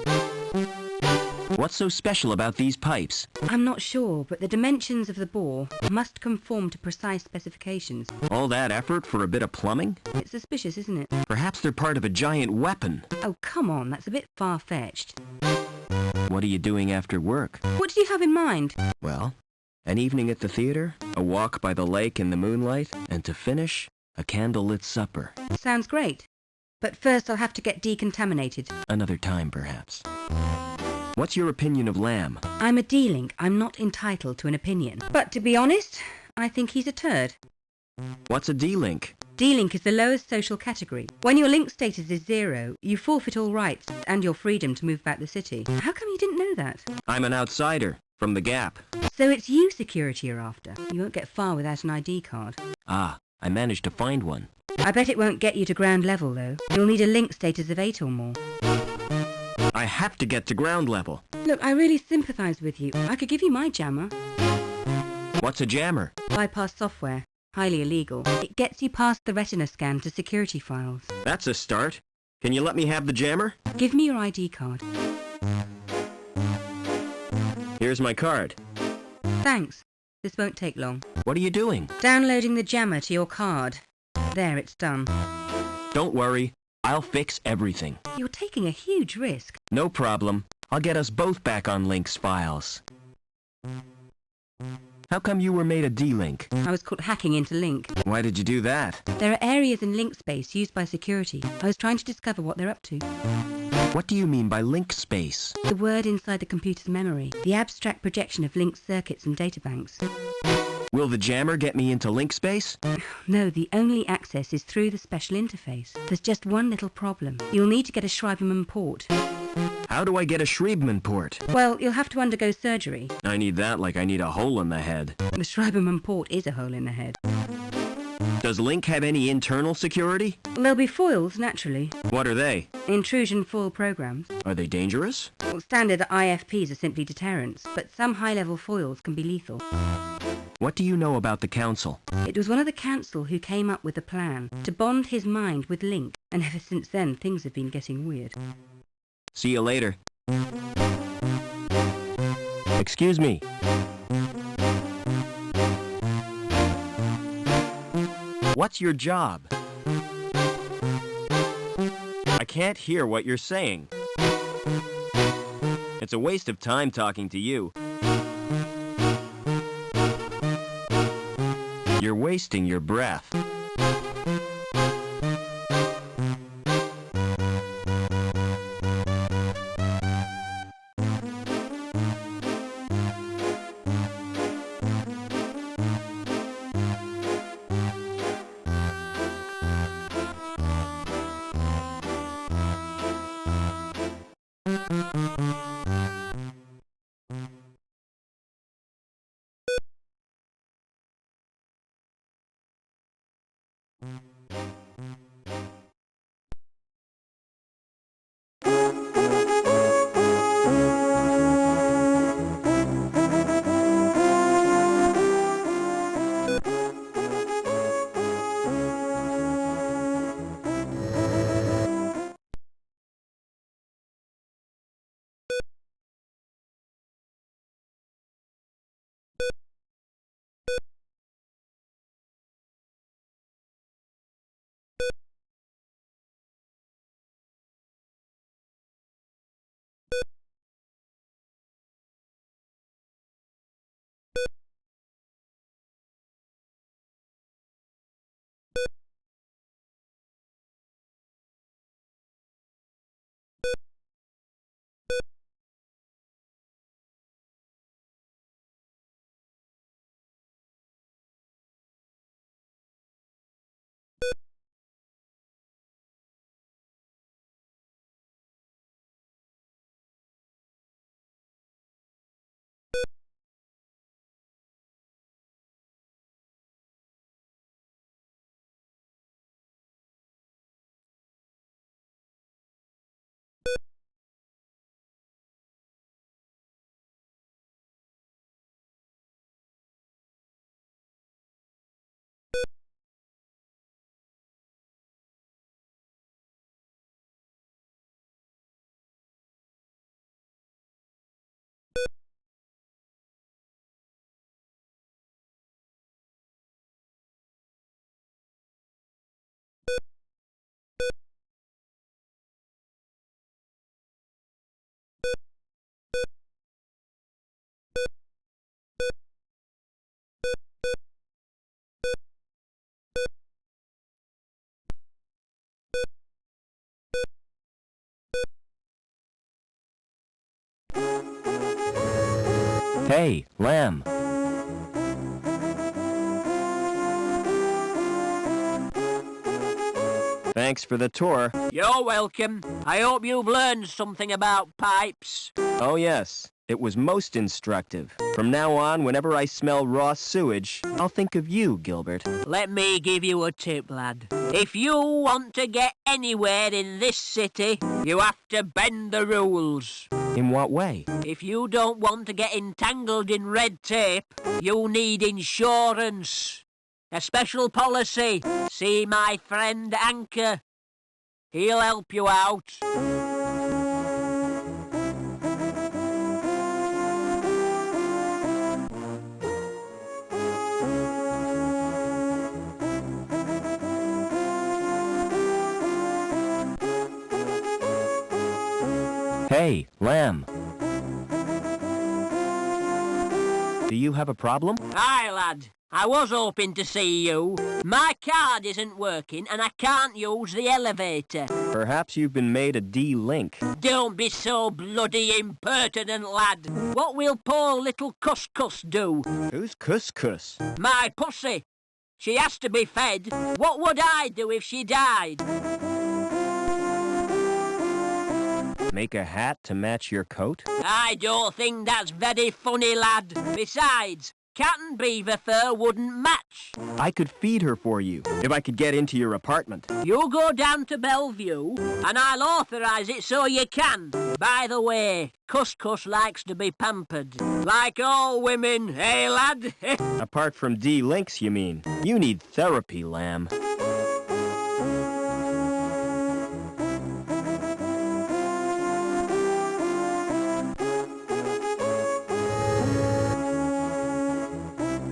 S1: What's so special about these pipes?
S6: I'm not sure, but the dimensions of the bore must conform to precise specifications.
S1: All that effort for a bit of plumbing?
S6: It's suspicious, isn't it?
S1: Perhaps they're part of a giant weapon.
S6: Oh, come on, that's a bit far-fetched.
S1: What are you doing after work?
S6: What do you have in mind?
S1: Well, an evening at the theater, a walk by the lake in the moonlight, and to finish, a candlelit supper.
S6: Sounds great. But first I'll have to get decontaminated.
S1: Another time, perhaps. What's your opinion of Lamb?
S6: I'm a D-Link. I'm not entitled to an opinion. But to be honest, I think he's a turd.
S1: What's a D-Link?
S6: D-Link is the lowest social category. When your link status is 0, you forfeit all rights and your freedom to move about the city. How come you didn't know that?
S1: I'm an outsider, from the Gap.
S6: So it's you security you're after. You won't get far without an ID card.
S1: Ah, I managed to find one.
S6: I bet it won't get you to ground level, though. You'll need a link status of 8 or more.
S1: I have to get to ground level.
S6: Look, I really sympathise with you. I could give you my jammer.
S1: What's a jammer?
S6: Bypass software. Highly illegal. It gets you past the retina scan to security files.
S1: That's a start. Can you let me have the jammer?
S6: Give me your ID card.
S1: Here's my card.
S6: Thanks. This won't take long.
S1: What are you doing?
S6: Downloading the jammer to your card. There, it's done.
S1: Don't worry. I'll fix everything.
S6: You're taking a huge risk.
S1: No problem. I'll get us both back on Link's files. How come you were made a D-Link?
S6: I was caught hacking into Link.
S1: Why did you do that?
S6: There are areas in Link space used by security. I was trying to discover what they're up to.
S1: What do you mean by link space?
S6: The word inside the computer's memory. The abstract projection of linked circuits and databanks.
S1: Will the jammer get me into link space?
S6: No, the only access is through the special interface. There's just one little problem. You'll need to get a Schreiberman port.
S1: How do I get a Schreiberman port?
S6: Well, you'll have to undergo surgery.
S1: I need that like I need a hole in the head.
S6: The Schreiberman port is a hole in the head.
S1: Does Link have any internal security?
S6: There'll be foils, naturally.
S1: What are they?
S6: Intrusion foil programs.
S1: Are they dangerous?
S6: Well, standard IFPs are simply deterrents, but some high-level foils can be lethal.
S1: What do you know about the Council?
S6: It was one of the Council who came up with the plan to bond his mind with Link, and ever since then things have been getting weird.
S1: See you later. Excuse me. What's your job? I can't hear what you're saying. It's a waste of time talking to you. You're wasting your breath. Hey, Lamb. Thanks for the tour.
S2: You're welcome. I hope you've learned something about pipes.
S1: Oh yes, it was most instructive. From now on, whenever I smell raw sewage, I'll think of you, Gilbert.
S2: Let me give you a tip, lad. If you want to get anywhere in this city, you have to bend the rules.
S1: In what way?
S2: If you don't want to get entangled in red tape, you need insurance. A special policy. See my friend Anchor. He'll help you out.
S1: Hey, Lamb. Do you have a problem?
S2: Aye, lad. I was hoping to see you. My card isn't working and I can't use the elevator.
S1: Perhaps you've been made a D-link.
S2: Don't be so bloody impertinent, lad. What will poor little Couscous do?
S1: Who's Couscous?
S2: My pussy. She has to be fed. What would I do if she died?
S1: Make a hat to match your coat?
S2: I don't think that's very funny, lad. Besides, cat and beaver fur wouldn't match.
S1: I could feed her for you, if I could get into your apartment.
S2: You go down to Bellevue, and I'll authorise it so you can. By the way, Couscous likes to be pampered. Like all women, eh, lad?
S1: Apart from D-links, you mean? You need therapy, Lamb.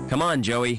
S1: Come on, Joey.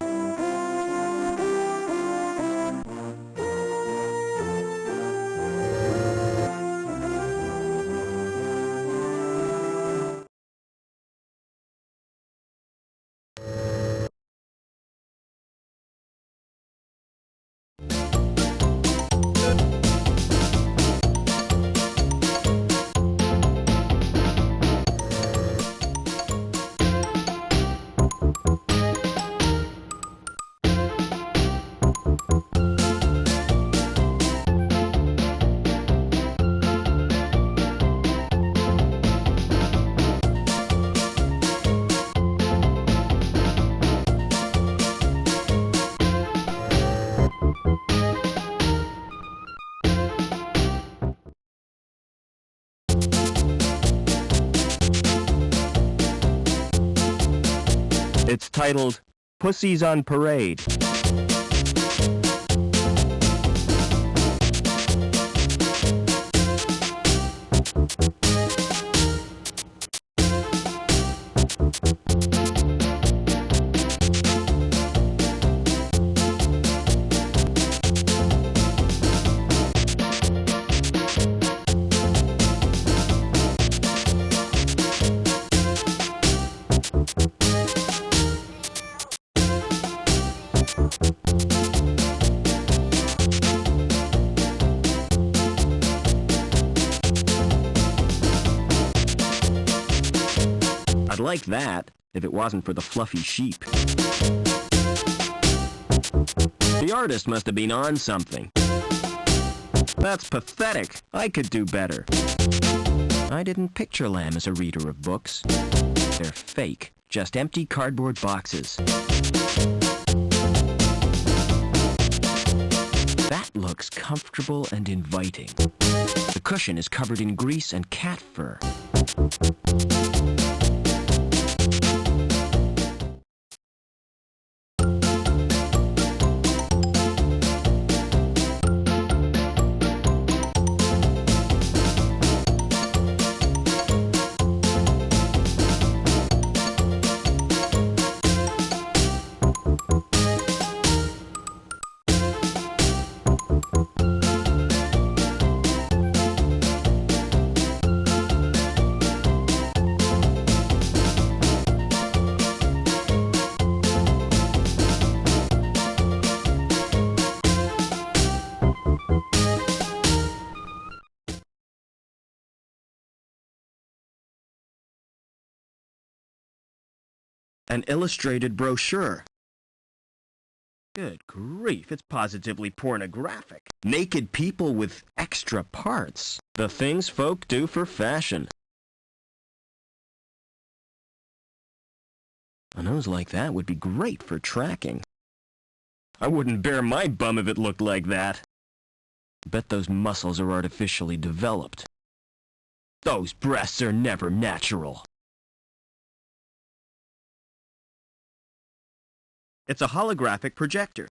S1: It's titled, Pussies on Parade. I'd like that, if it wasn't for the fluffy sheep. The artist must have been on something. That's pathetic. I could do better. I didn't picture Lamb as a reader of books. They're fake, just empty cardboard boxes. That looks comfortable and inviting. The cushion is covered in grease and cat fur. An illustrated brochure. Good grief, it's positively pornographic. Naked people with extra parts. The things folk do for fashion. A nose like that would be great for tracking. I wouldn't bare my bum if it looked like that. Bet those muscles are artificially developed. Those breasts are never natural. It's a holographic projector.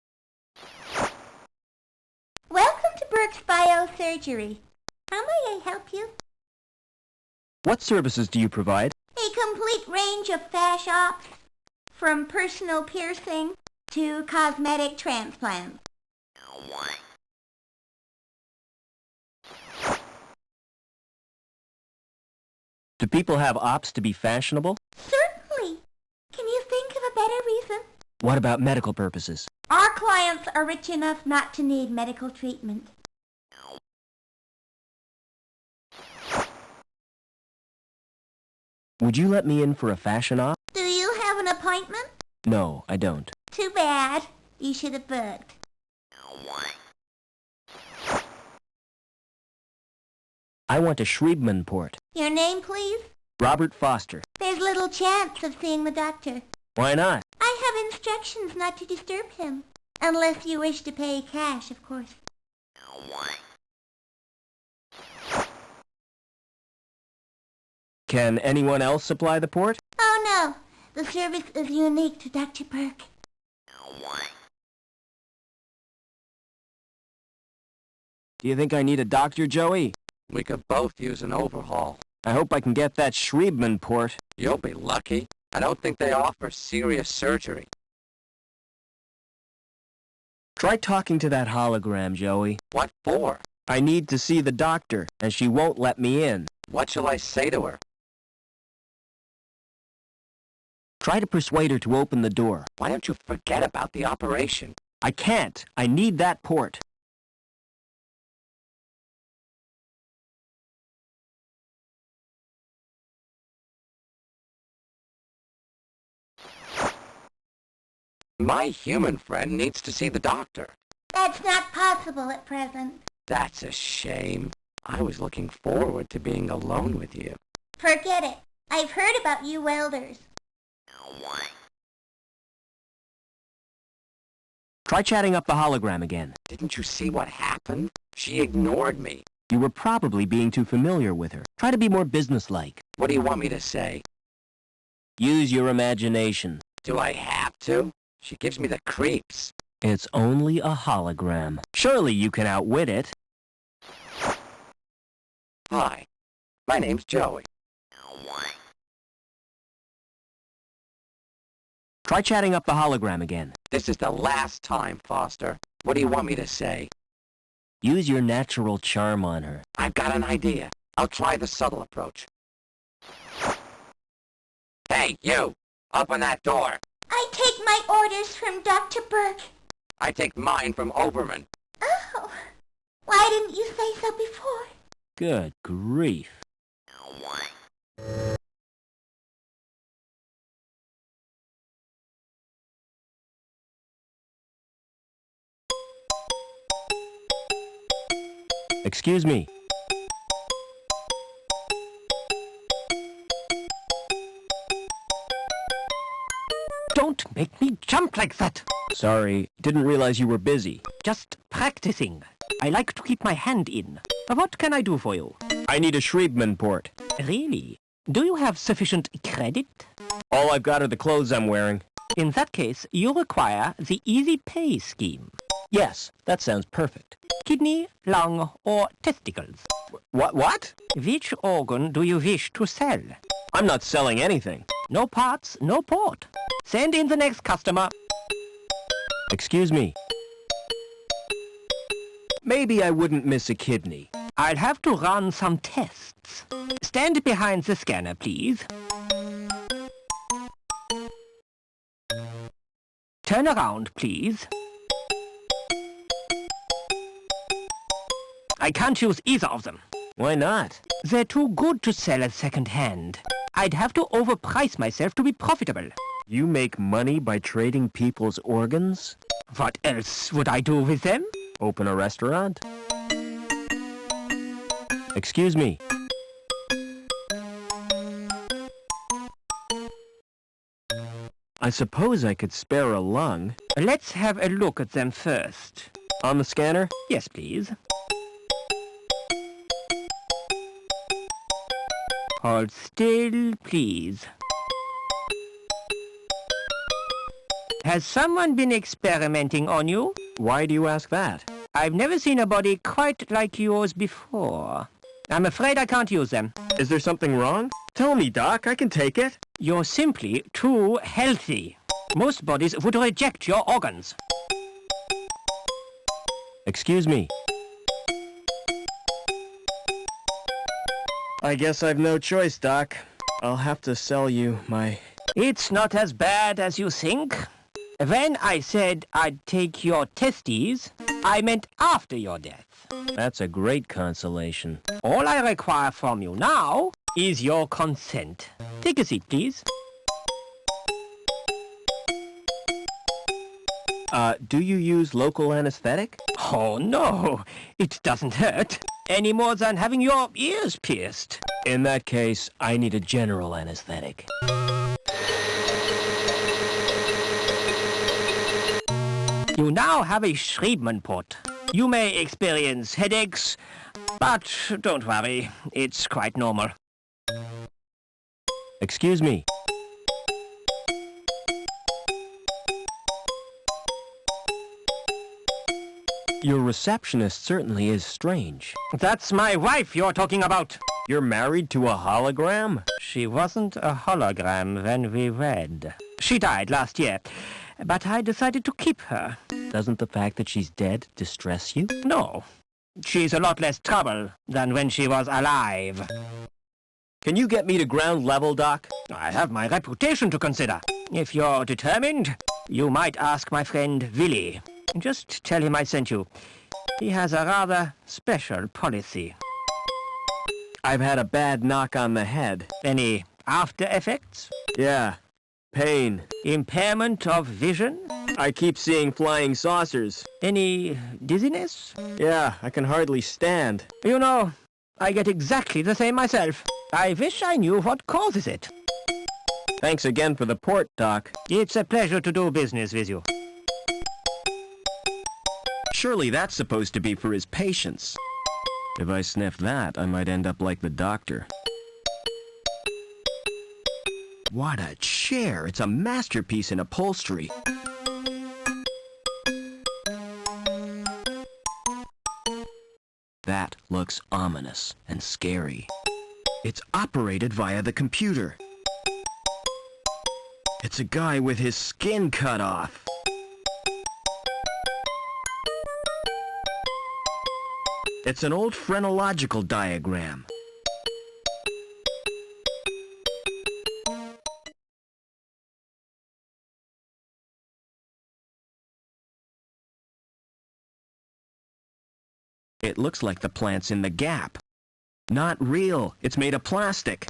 S8: Welcome to Burke's Biosurgery. How may I help you?
S1: What services do you provide?
S8: A complete range of fash ops, from personal piercing to cosmetic transplants.
S1: Do people have ops to be fashionable?
S8: Certainly. Can you think of a better reason?
S1: What about medical purposes?
S8: Our clients are rich enough not to need medical treatment.
S1: Would you let me in for a fashion op?
S8: Do you have an appointment?
S1: No, I don't.
S8: Too bad. You should have booked.
S1: I want a Schriebman port.
S8: Your name, please?
S1: Robert Foster.
S8: There's little chance of seeing the doctor.
S1: Why not?
S8: I have instructions not to disturb him. Unless you wish to pay cash, of course.
S1: Can anyone else supply the port?
S8: Oh no, the service is unique to Dr. Burke.
S1: Do you think I need a doctor, Joey?
S3: We could both use an overhaul.
S1: I hope I can get that Schriebman port.
S3: You'll be lucky. I don't think they offer serious surgery.
S1: Try talking to that hologram, Joey.
S3: What for?
S1: I need to see the doctor, and she won't let me in.
S3: What shall I say to her?
S1: Try to persuade her to open the door.
S3: Why don't you forget about the operation?
S1: I can't. I need that port.
S3: My human friend needs to see the doctor.
S8: That's not possible at present.
S3: That's a shame. I was looking forward to being alone with you.
S8: Forget it. I've heard about you welders.
S1: Try chatting up the hologram again.
S3: Didn't you see what happened? She ignored me.
S1: You were probably being too familiar with her. Try to be more businesslike.
S3: What do you want me to say?
S1: Use your imagination.
S3: Do I have to? She gives me the creeps.
S1: It's only a hologram. Surely you can outwit it.
S3: Hi, my name's Joey.
S1: Try chatting up the hologram again.
S3: This is the last time, Foster. What do you want me to say?
S1: Use your natural charm on her.
S3: I've got an idea. I'll try the subtle approach. Hey, you! Open that door!
S8: I take my orders from Dr. Burke.
S3: I take mine from Oberman.
S8: Oh, why didn't you say so before?
S1: Good grief. Excuse me.
S7: Don't make me jump like that.
S1: Sorry, didn't realize you were busy.
S7: Just practicing. I like to keep my hand in. What can I do for you?
S1: I need a Schriebman port.
S7: Really? Do you have sufficient credit?
S1: All I've got are the clothes I'm wearing.
S7: In that case, you require the Easy Pay scheme.
S1: Yes, that sounds perfect.
S7: Kidney, lung, or testicles.
S1: What?
S7: Which organ do you wish to sell?
S1: I'm not selling anything.
S7: No parts, no port. Send in the next customer.
S1: Excuse me. Maybe I wouldn't miss a kidney.
S7: I'll have to run some tests. Stand behind the scanner, please. Turn around, please. I can't use either of them.
S1: Why not?
S7: They're too good to sell at second hand. I'd have to overprice myself to be profitable.
S1: You make money by trading people's organs?
S7: What else would I do with them?
S1: Open a restaurant? Excuse me. I suppose I could spare a lung.
S7: Let's have a look at them first.
S1: On the scanner?
S7: Yes, please. Hold still, please. Has someone been experimenting on you?
S1: Why do you ask that?
S7: I've never seen a body quite like yours before. I'm afraid I can't use them.
S1: Is there something wrong? Tell me, Doc. I can take it.
S7: You're simply too healthy. Most bodies would reject your organs.
S1: Excuse me. I guess I've no choice, Doc. I'll have to sell you my...
S7: It's not as bad as you think. When I said I'd take your testes, I meant after your death.
S1: That's a great consolation.
S7: All I require from you now is your consent. Take a seat, please.
S1: Do you use local anesthetic?
S7: Oh, no. It doesn't hurt. Any more than having your ears pierced.
S1: In that case, I need a general anesthetic.
S7: You now have a Schriebman port. You may experience headaches, but don't worry, it's quite normal.
S1: Excuse me. Your receptionist certainly is strange.
S7: That's my wife you're talking about.
S1: You're married to a hologram?
S7: She wasn't a hologram when we wed. She died last year, but I decided to keep her.
S1: Doesn't the fact that she's dead distress you?
S7: No. She's a lot less trouble than when she was alive.
S1: Can you get me to ground level, Doc?
S7: I have my reputation to consider. If you're determined, you might ask my friend Willie. Just tell him I sent you. He has a rather special policy.
S1: I've had a bad knock on the head.
S7: Any after effects?
S1: Yeah. Pain.
S7: Impairment of vision?
S1: I keep seeing flying saucers.
S7: Any dizziness?
S1: Yeah, I can hardly stand.
S7: You know, I get exactly the same myself. I wish I knew what causes it.
S1: Thanks again for the port, Doc.
S7: It's a pleasure to do business with you.
S1: Surely that's supposed to be for his patients. If I sniff that, I might end up like the doctor. What a chair! It's a masterpiece in upholstery. That looks ominous and scary. It's operated via the computer. It's a guy with his skin cut off. It's an old phrenological diagram. It looks like the plant's in the gap. Not real. It's made of plastic.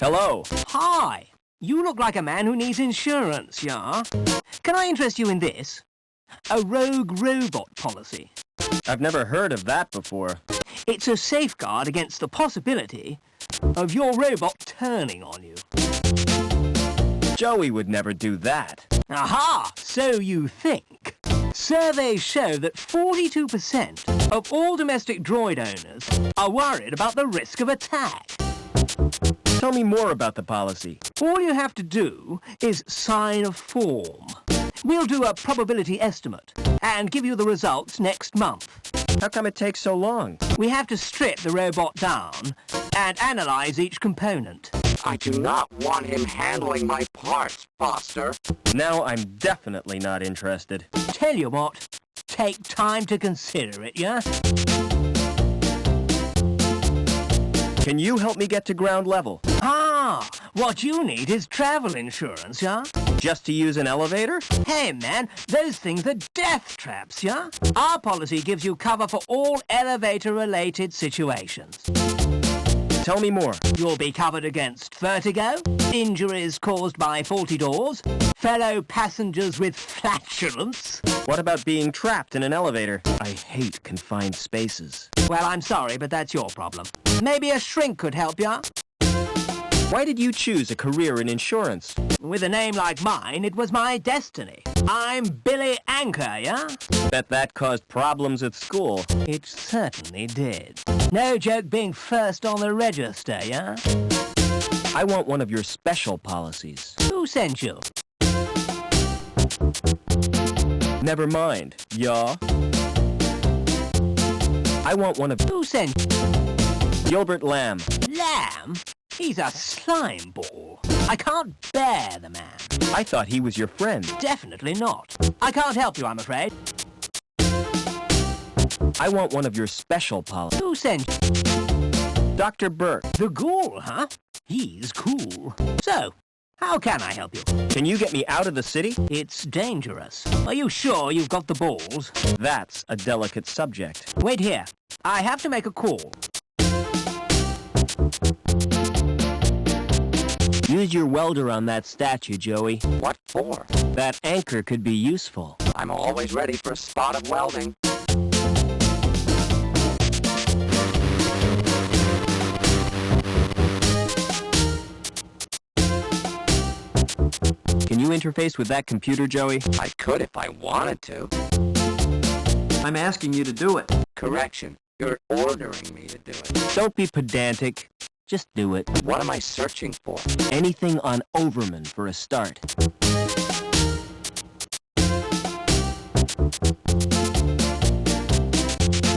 S1: Hello.
S7: Hi. You look like a man who needs insurance, yeah? Can I interest you in this? A rogue robot policy.
S1: I've never heard of that before.
S7: It's a safeguard against the possibility of your robot turning on you.
S1: Joey would never do that.
S7: Aha! So you think. Surveys show that 42% of all domestic droid owners are worried about the risk of attack. Tell me more about the policy. All you have to do is sign a form. We'll do a probability estimate and give you the results next month. How come it takes so long? We have to strip the robot down and analyze each component.
S3: I do not want him handling my parts, Foster.
S7: Now I'm definitely not interested. Tell you what, take time to consider it, yeah? Can you help me get to ground level? Ah, what you need is travel insurance, yeah? Just to use an elevator? Hey, man, those things are death traps, yeah? Our policy gives you cover for all elevator-related situations. Tell me more. You'll be covered against vertigo, injuries caused by faulty doors, fellow passengers with flatulence. What about being trapped in an elevator? I hate confined spaces. Well, I'm sorry, but that's your problem. Maybe a shrink could help ya. Why did you choose a career in insurance? With a name like mine, it was my destiny. I'm Billy Anchor, yeah? Bet that caused problems at school. It certainly did. No joke being first on the register, yeah? I want one of your special policies. Who sent you? Never mind. Yeah? I want one of... Who sent... Gilbert Lamb. Lamb? He's a slime ball. I can't bear the man. I thought he was your friend. Definitely not. I can't help you, I'm afraid. I want one of your special policies. Who sent you? Dr. Burke. The ghoul, huh? He's cool. So, how can I help you? Can you get me out of the city? It's dangerous. Are you sure you've got the balls? That's a delicate subject. Wait here. I have to make a call. Use your welder on that statue, Joey.
S3: What for?
S7: That anchor could be useful.
S3: I'm always ready for a spot of welding.
S7: Can you interface with that computer, Joey?
S3: I could if I wanted to.
S9: I'm asking you to do it.
S3: Correction. You're ordering me to do it.
S7: Don't be pedantic. Just do it.
S3: What am I searching for?
S7: Anything on Overman for a start.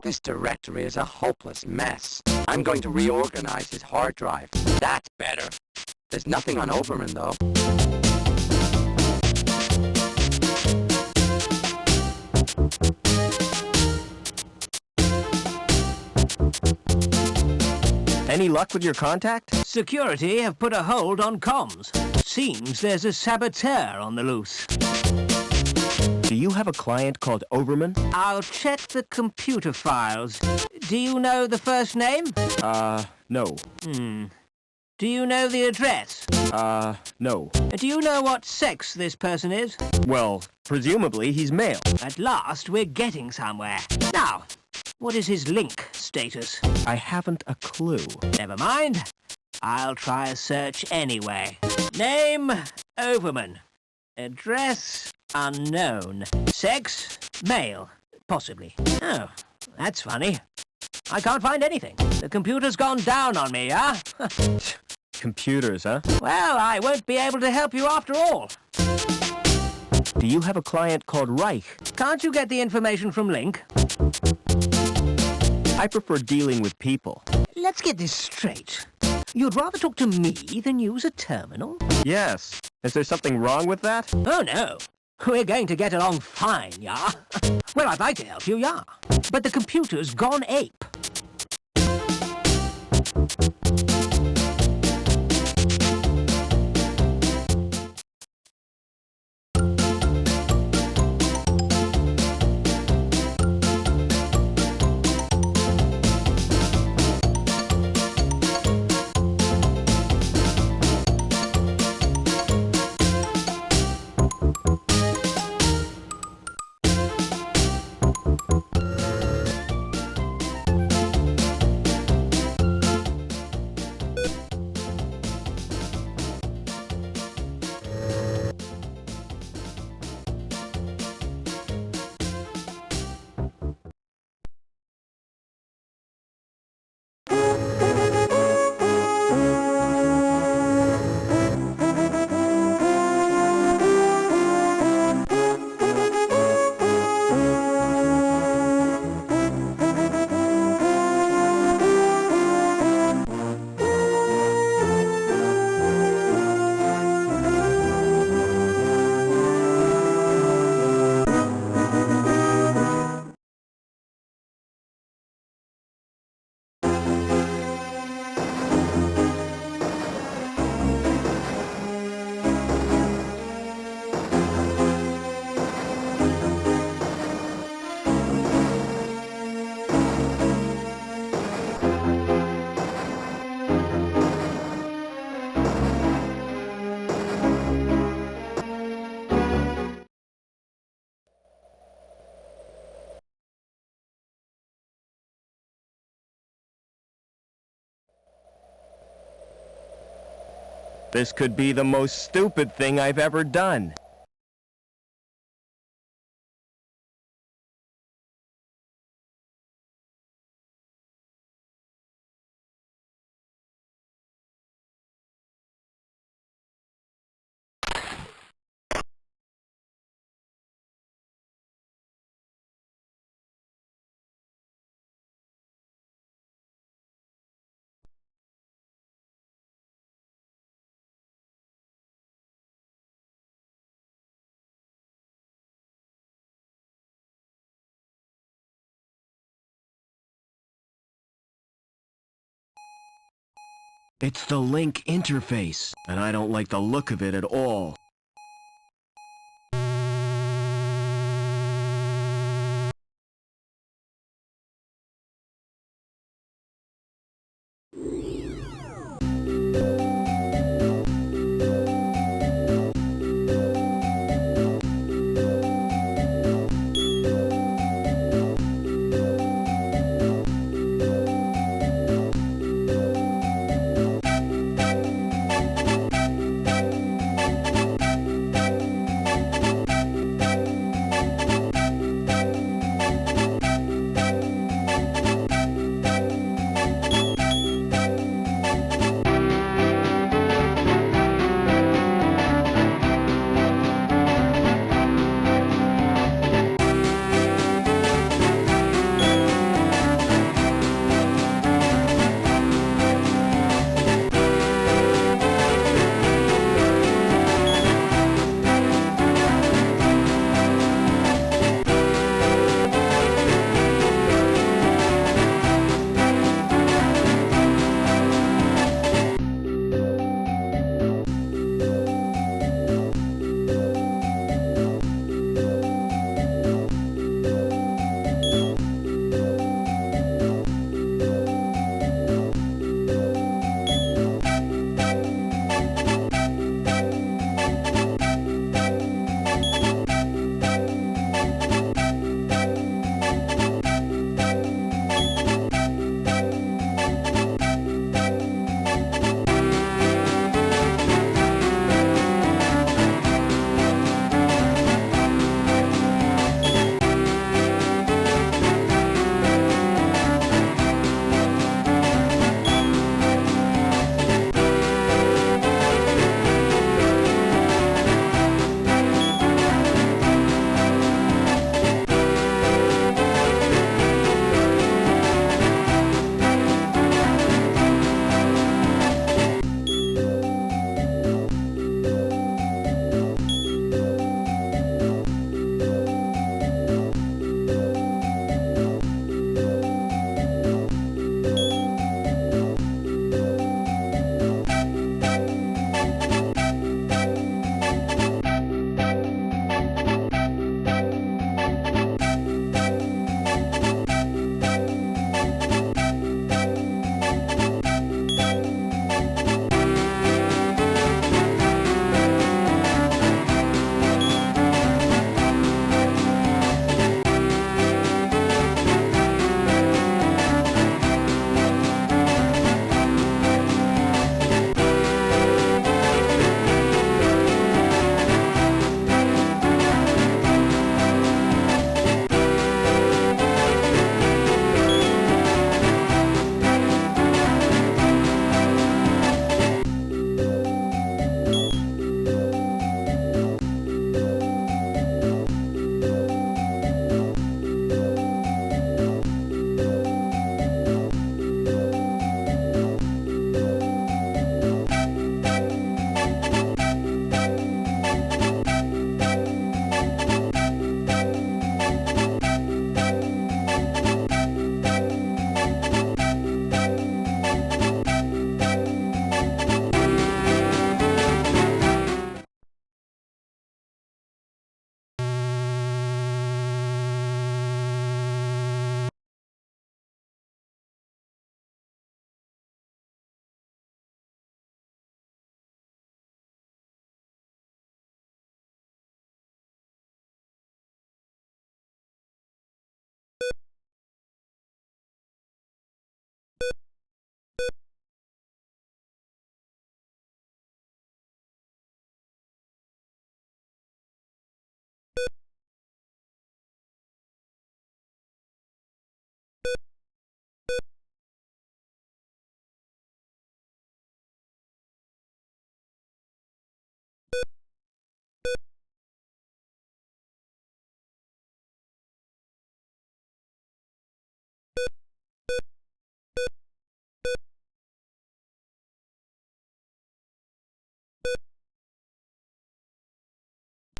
S3: This directory is a hopeless mess. I'm going to reorganize his hard drive. That's better. There's nothing on Overman, though.
S7: Any luck with your contact? Security have put a hold on comms. Seems there's a saboteur on the loose. Do you have a client called Overman? I'll check the computer files. Do you know the first name? No. Do you know the address?
S1: No.
S7: Do you know what sex this person is?
S1: Well, presumably he's male.
S7: At last, we're getting somewhere. Now, what is his link status?
S1: I haven't a clue.
S7: Never mind. I'll try a search anyway. Name, Overman. Address, unknown. Sex, male, possibly. Oh, that's funny. I can't find anything. The computer's gone down on me, huh?
S1: Computers, huh?
S7: Well, I won't be able to help you after all.
S1: Do you have a client called Reich?
S7: Can't you get the information from Link?
S1: I prefer dealing with people.
S7: Let's get this straight. You'd rather talk to me than use a terminal?
S1: Yes. Is there something wrong with that?
S7: Oh, no. We're going to get along fine, yeah? Well, I'd like to help you, yeah. But the computer's gone ape.
S1: This could be the most stupid thing I've ever done. It's the link interface, and I don't like the look of it at all.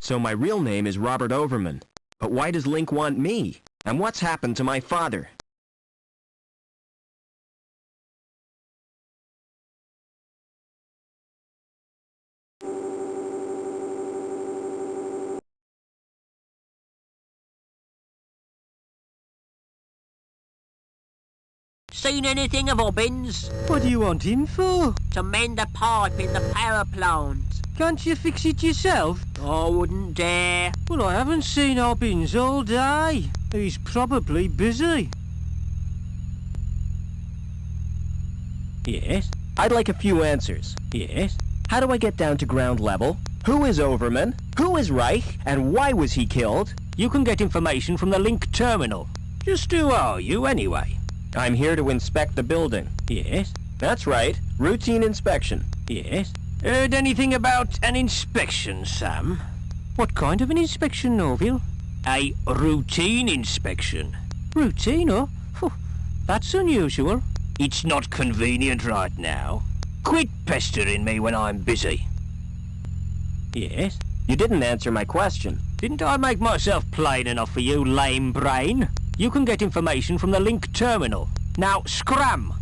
S1: So my real name is Robert Overman. But why does Link want me? And what's happened to my father?
S2: Seen anything of Obbins?
S7: What do you want him for?
S2: To mend a pipe in the power plant.
S7: Can't you fix it yourself?
S2: I wouldn't dare.
S7: Well, I haven't seen Obbins all day. He's probably busy.
S1: Yes? I'd like a few answers.
S7: Yes?
S1: How do I get down to ground level? Who is Overman? Who is Reich? And why was he killed?
S7: You can get information from the Link terminal. Just who are you, anyway?
S1: I'm here to inspect the building.
S7: Yes?
S1: That's right. Routine inspection.
S7: Yes? Heard anything about an inspection, Sam? What kind of an inspection, Norville? A routine inspection. Routine, oh? That's unusual. It's not convenient right now. Quit pestering me when I'm busy. Yes?
S1: You didn't answer my question.
S7: Didn't I make myself plain enough for you, lame brain? You can get information from the Link terminal. Now, scram!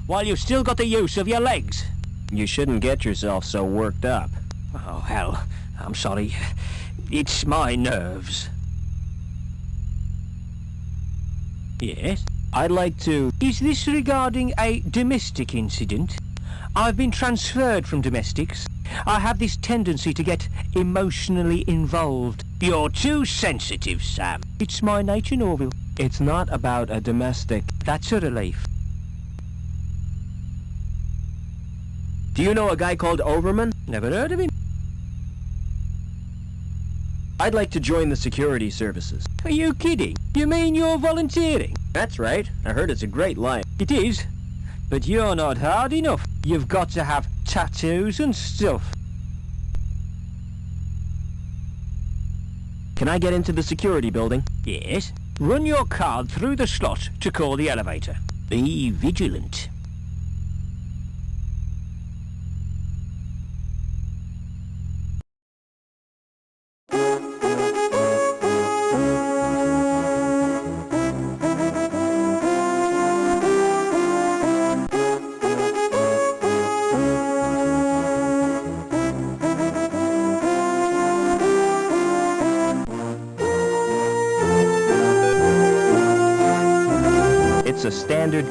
S7: While you've still got the use of your legs.
S1: You shouldn't get yourself so worked up.
S7: Oh, hell. I'm sorry. It's my nerves. Yes?
S1: I'd like to...
S7: Is this regarding a domestic incident? I've been transferred from domestics. I have this tendency to get emotionally involved. You're too sensitive, Sam. It's my nature, Norville.
S1: It's not about a domestic...
S7: That's a relief.
S1: Do you know a guy called Overman?
S7: Never heard of him.
S1: I'd like to join the security services.
S7: Are you kidding? You mean you're volunteering?
S1: That's right. I heard it's a great line.
S7: It is. But you're not hard enough. You've got to have tattoos and stuff.
S1: Can I get into the security building?
S7: Yes. Run your card through the slot to call the elevator. Be vigilant.
S1: It's a standard...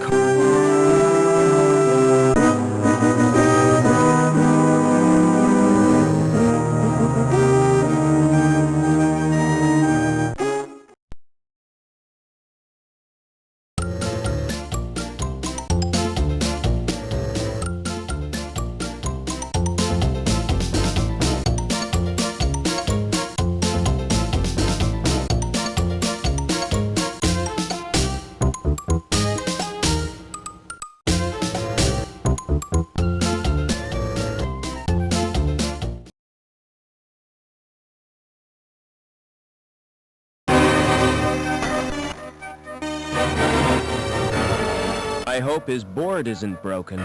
S1: I hope his board isn't broken.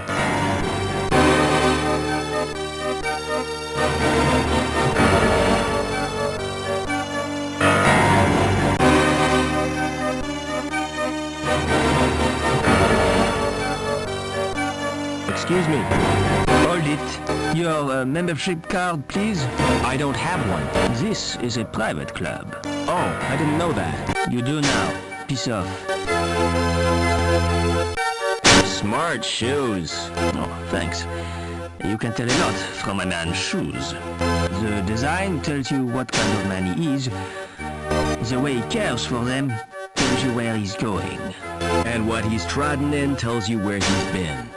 S1: Excuse me.
S7: Hold it. Your membership card, please.
S1: I don't have one.
S7: This is a private club.
S1: Oh, I didn't know that.
S7: You do now. Piss off.
S1: Smart shoes.
S7: Oh, thanks. You can tell a lot from a man's shoes. The design tells you what kind of man he is. The way he cares for them tells you where he's going.
S1: And what he's trodden in tells you where he's been.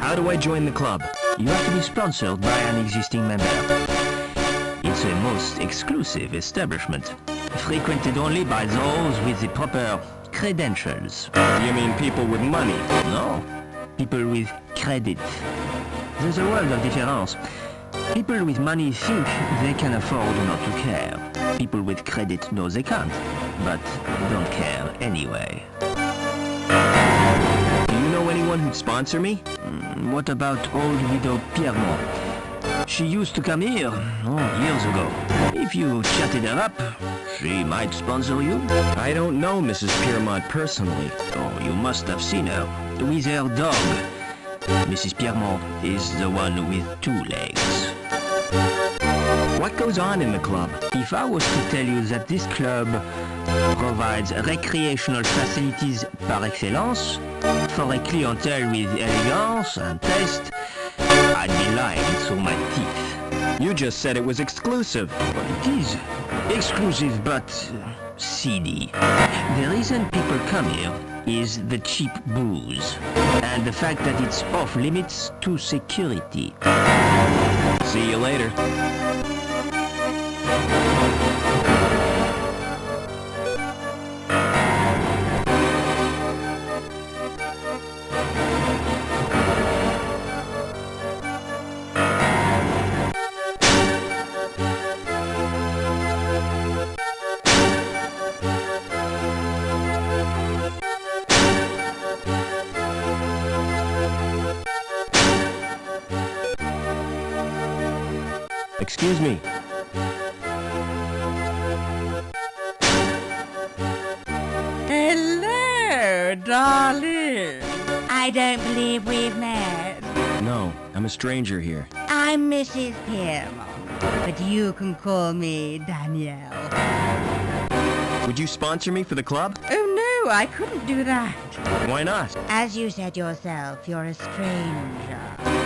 S1: How do I join the club?
S7: You have to be sponsored by an existing member. It's a most exclusive establishment, frequented only by those with the proper credentials.
S1: You mean people with money?
S7: No, people with credit. There's a world of difference. People with money think they can afford not to care. People with credit know they can't, but don't care anyway.
S1: Do you know anyone who'd sponsor me?
S7: What about old widow Pierrot? She used to come here, years ago. If you chatted her up, she might sponsor you.
S1: I don't know Mrs. Piermont personally.
S7: Oh, you must have seen her. With her dog. Mrs. Piermont is the one with 2 legs.
S1: What goes on in the club?
S7: If I was to tell you that this club provides recreational facilities par excellence for a clientele with elegance and taste, I'd be lying through my teeth.
S1: You just said it was exclusive.
S7: Well, it is exclusive, but seedy. The reason people come here is the cheap booze and the fact that it's off limits to security.
S1: See you later. Excuse me.
S6: Hello, darling. I don't believe we've met.
S1: No, I'm a stranger here.
S6: I'm Mrs. Piermont, but you can call me Danielle.
S1: Would you sponsor me for the club?
S6: Oh no, I couldn't do that.
S1: Why not?
S6: As you said yourself, you're a stranger.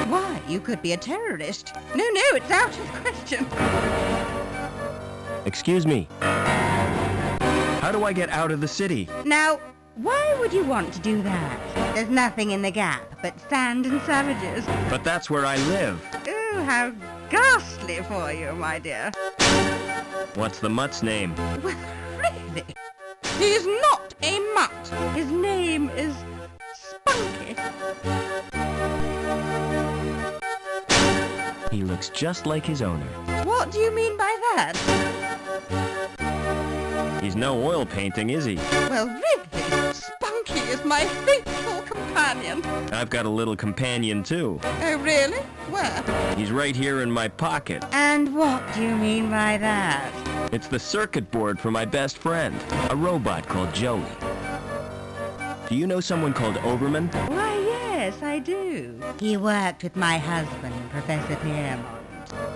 S6: Why? You could be a terrorist. No, it's out of the question.
S1: Excuse me. How do I get out of the city?
S6: Now, why would you want to do that? There's nothing in the gap but sand and savages.
S1: But that's where I live.
S6: Oh, how ghastly for you, my dear.
S1: What's the mutt's name?
S6: Well, really? He's not a mutt. His name is Spunky.
S1: He looks just like his owner.
S6: What do you mean by that?
S1: He's no oil painting, is he?
S6: Well, really, Spunky is my faithful companion.
S1: I've got a little companion, too.
S6: Oh, really? Where?
S1: He's right here in my pocket.
S6: And what do you mean by that?
S1: It's the circuit board for my best friend, a robot called Joey. Do you know someone called Oberman?
S6: Why, yes, I do. He worked with my husband, Professor Piermont.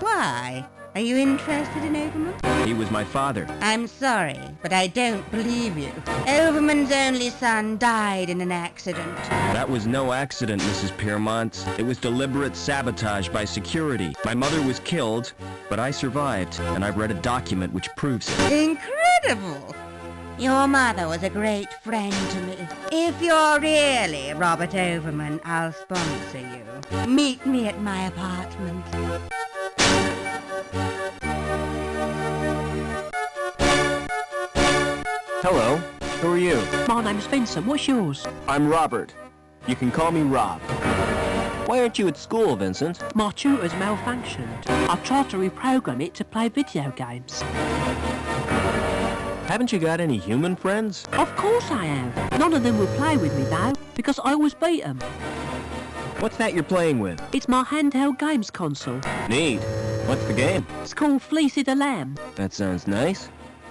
S6: Why? Are you interested in Oberman?
S1: He was my father.
S6: I'm sorry, but I don't believe you. Oberman's only son died in an accident.
S1: That was no accident, Mrs. Piermont. It was deliberate sabotage by security. My mother was killed, but I survived, and I've read a document which proves it.
S6: Incredible! Your mother was a great friend to me. If you're really Robert Overman, I'll sponsor you. Meet me at my apartment.
S1: Hello, who are you?
S2: My name's Vincent. What's yours?
S1: I'm Robert. You can call me Rob. Why aren't you at school, Vincent?
S2: My tutor's malfunctioned. I've tried to reprogram it to play video games.
S1: Haven't you got any human friends?
S2: Of course I have. None of them will play with me though, because I always beat them.
S1: What's that you're playing with?
S2: It's my handheld games console.
S1: Neat. What's the game?
S2: It's called Fleecy the Lamb.
S1: That sounds nice.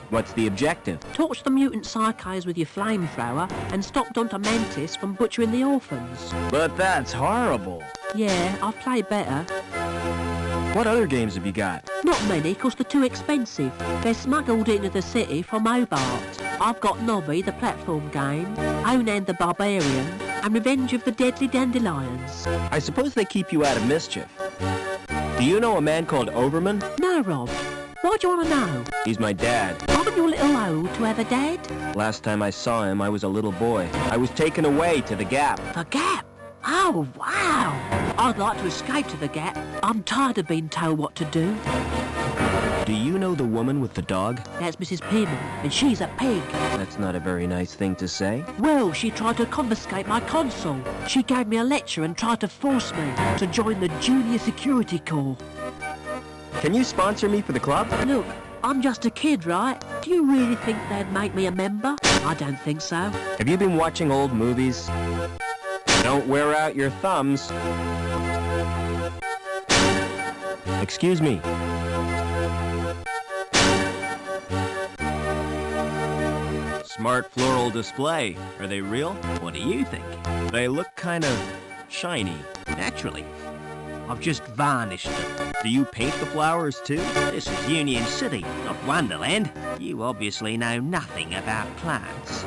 S1: What's the objective?
S2: Torch the mutant psychos with your flamethrower and stop Dr. Mantis from butchering the orphans.
S1: But that's horrible.
S2: Yeah, I've played better.
S1: What other games have you got?
S2: Not many, 'cause they're too expensive. They're smuggled into the city from Hobart. I've got Nobby, the platform game, Onan the Barbarian, and Revenge of the Deadly Dandelions.
S1: I suppose they keep you out of mischief. Do you know a man called Overman?
S2: No, Rob. Why do you want to know?
S1: He's my dad.
S2: Aren't you a little old to have a dad?
S1: Last time I saw him, I was a little boy. I was taken away to the Gap.
S2: The Gap? Oh, wow! I'd like to escape to the Gap. I'm tired of being told what to do.
S1: Do you know the woman with the dog?
S2: That's Mrs. Piermont, and she's a pig.
S1: That's not a very nice thing to say.
S2: Well, she tried to confiscate my console. She gave me a lecture and tried to force me to join the Junior Security Corps.
S1: Can you sponsor me for the club?
S2: Look, I'm just a kid, right? Do you really think they'd make me a member? I don't think so.
S1: Have you been watching old movies? Don't wear out your thumbs. Excuse me. Smart floral display. Are they real?
S7: What do you think?
S1: They look kind of shiny.
S7: Naturally. I've just varnished them.
S1: Do you paint the flowers too?
S7: This is Union City, not Wonderland. You obviously know nothing about plants.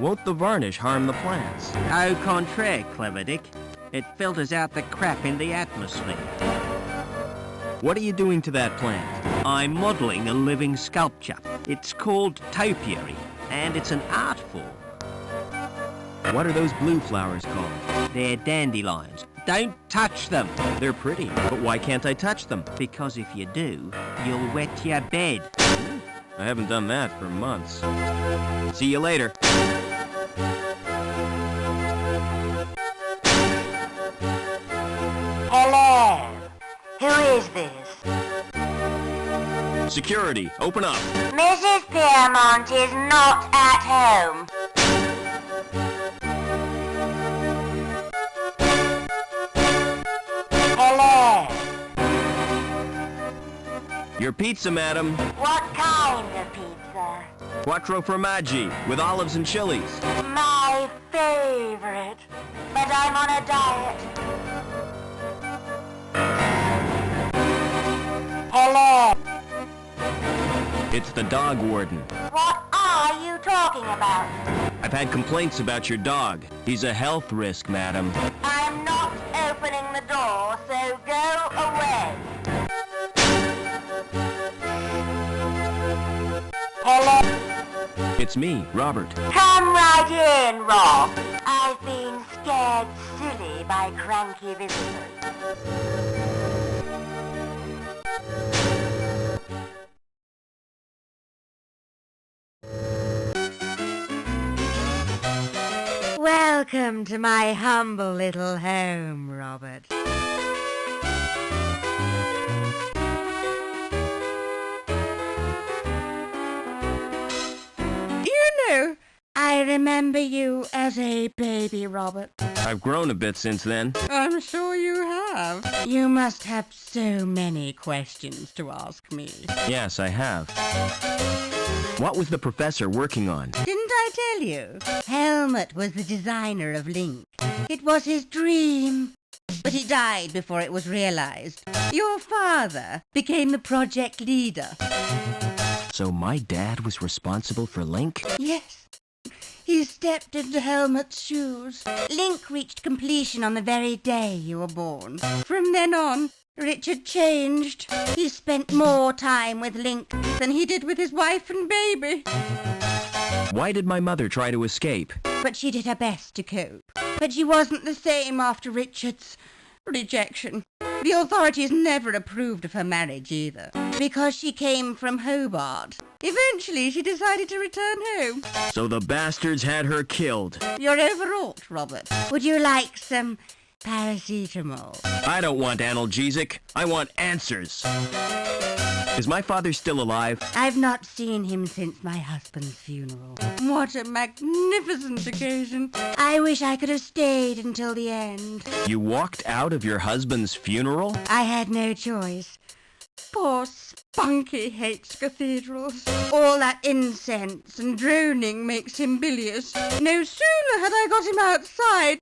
S1: Won't the varnish harm the plants?
S7: Au contraire, Clever Dick. It filters out the crap in the atmosphere.
S1: What are you doing to that plant?
S7: I'm modelling a living sculpture. It's called topiary, and it's an art form.
S1: What are those blue flowers called?
S7: They're dandelions. Don't touch them.
S1: They're pretty, but why can't I touch them?
S7: Because if you do, you'll wet your bed.
S1: I haven't done that for months. See you later.
S8: Hello. Who is this?
S1: Security, open up.
S8: Mrs. Piermont is not at home. Hello.
S1: Your pizza, madam.
S8: What kind of pizza?
S1: Quattro formaggi, with olives and chilies.
S8: My favorite. But I'm on a diet. Hello.
S1: It's the dog warden.
S8: What are you talking about?
S1: I've had complaints about your dog. He's a health risk, madam.
S8: I'm not opening the door, so go away. Hello?
S1: It's me, Robert.
S8: Come right in, Rob. I've been scared silly by cranky visitors.
S6: Welcome to my humble little home, Robert. You know, I remember you as a baby, Robert.
S1: I've grown a bit since then.
S6: I'm sure you have. You must have so many questions to ask me.
S1: Yes, I have. What was the professor working on?
S6: Didn't I tell you? Helmut was the designer of Link. It was his dream. But he died before it was realized. Your father became the project leader.
S1: So my dad was responsible for Link?
S6: Yes. He stepped into Helmut's shoes. Link reached completion on the very day you were born. From then on, Richard changed. He spent more time with Link than he did with his wife and baby.
S1: Why did my mother try to escape?
S6: But she did her best to cope. But she wasn't the same after Richard's rejection. The authorities never approved of her marriage either, because she came from Hobart. Eventually, she decided to return home.
S1: So the bastards had her killed.
S6: You're overwrought, Robert. Would you like some paracetamol?
S1: I don't want analgesic. I want answers. Is my father still alive?
S6: I've not seen him since my husband's funeral. What a magnificent occasion. I wish I could have stayed until the end.
S1: You walked out of your husband's funeral?
S6: I had no choice. Poor Spunky hates cathedrals. All that incense and droning makes him bilious. No sooner had I got him outside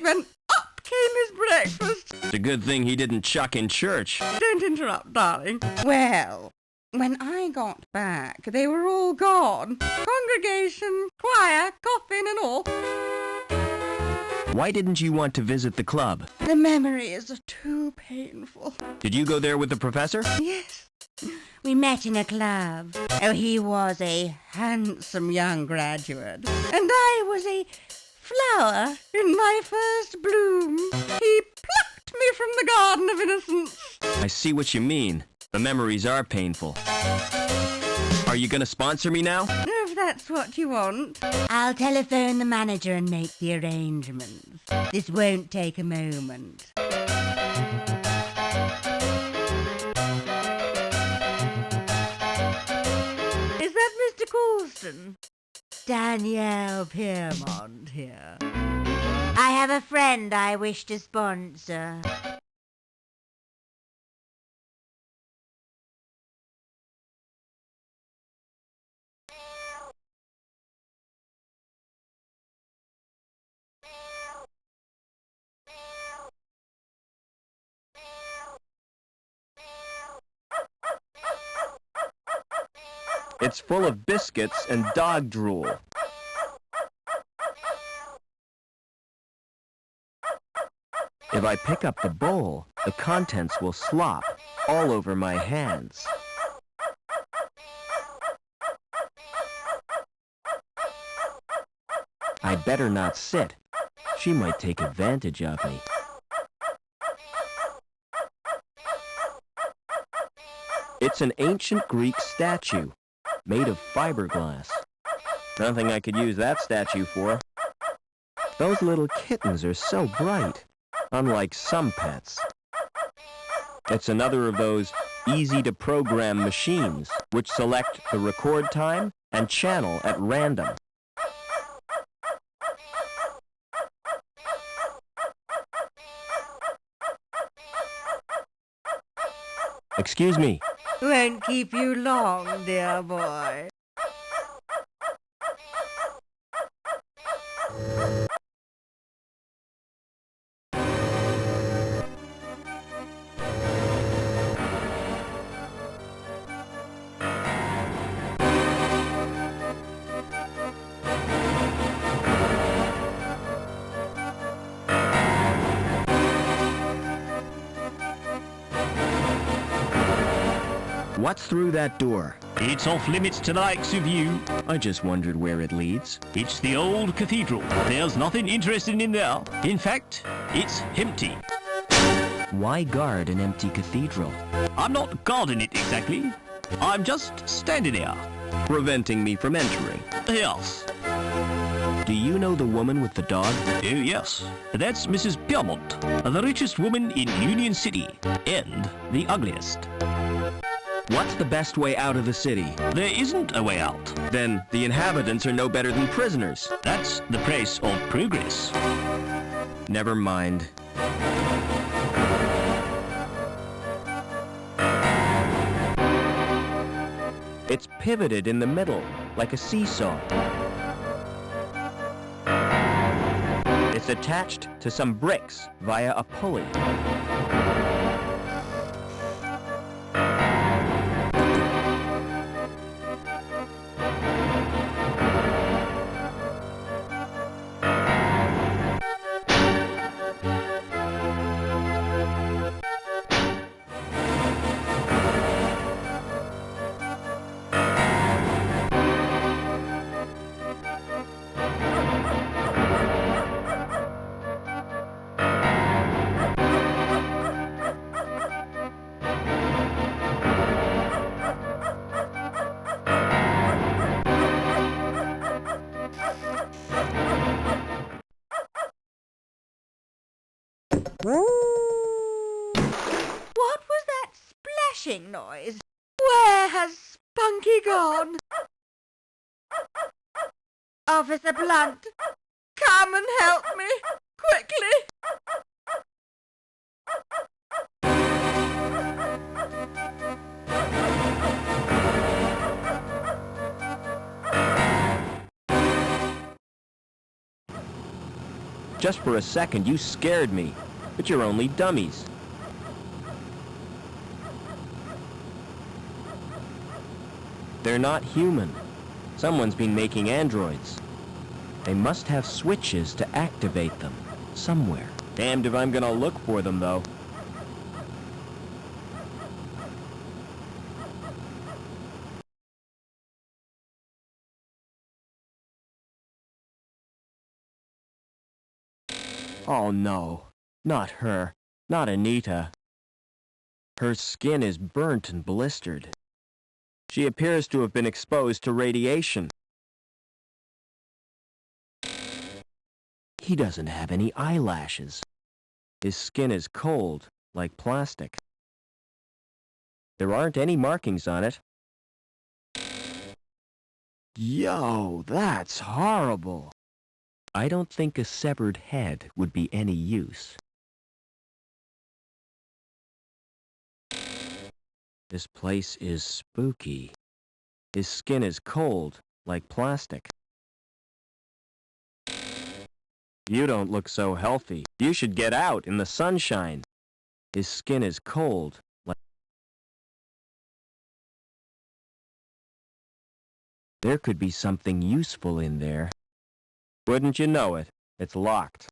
S6: when up came his breakfast.
S1: It's a good thing he didn't chuck in church.
S6: Don't interrupt, darling. Well, when I got back, they were all gone. Congregation, choir, coffin and all.
S1: Why didn't you want to visit the club?
S6: The memories are too painful.
S1: Did you go there with the professor?
S6: Yes. We met in a club. Oh, he was a handsome young graduate. And I was a flower in my first bloom. He plucked me from the garden of innocence.
S1: I see what you mean. The memories are painful. Are you gonna sponsor me now?
S6: If that's what you want. I'll telephone the manager and make the arrangements. This won't take a moment. Is that Mr. Coulston? Danielle Piermont here. I have a friend I wish to sponsor.
S1: It's full of biscuits and dog drool. If I pick up the bowl, the contents will slop all over my hands. I'd better not sit. She might take advantage of me. It's an ancient Greek statue, made of fiberglass. Nothing I could use that statue for. Those little kittens are so bright, unlike some pets. It's another of those easy-to-program machines, which select the record time and channel at random. Excuse me.
S6: Won't keep you long, dear boy.
S1: What's through that door?
S10: It's off limits to the likes of you.
S1: I just wondered where it leads.
S10: It's the old cathedral. There's nothing interesting in there. In fact, it's empty.
S1: Why guard an empty cathedral?
S10: I'm not guarding it exactly. I'm just standing there.
S1: Preventing me from entering.
S10: Yes.
S1: Do you know the woman with the dog?
S10: Oh, yes. That's Mrs. Piermont, the richest woman in Union City, and the ugliest.
S1: What's the best way out of the city?
S10: There isn't a way out.
S1: Then the inhabitants are no better than prisoners.
S10: That's the price of progress.
S1: Never mind. It's pivoted in the middle, like a seesaw. It's attached to some bricks via a pulley.
S6: What was that splashing noise? Where has Spunky gone? Officer Blunt, come and help me, quickly.
S1: Just for a second, you scared me. But you're only dummies. They're not human. Someone's been making androids. They must have switches to activate them somewhere. Damned if I'm gonna look for them, though. Oh no, not her, not Anita. Her skin is burnt and blistered. She appears to have been exposed to radiation. He doesn't have any eyelashes. His skin is cold, like plastic. There aren't any markings on it. Yo, that's horrible. I don't think a severed head would be any use. This place is spooky. His skin is cold, like plastic. You don't look so healthy. You should get out in the sunshine. His skin is cold, There could be something useful in there. Wouldn't you know it? It's locked.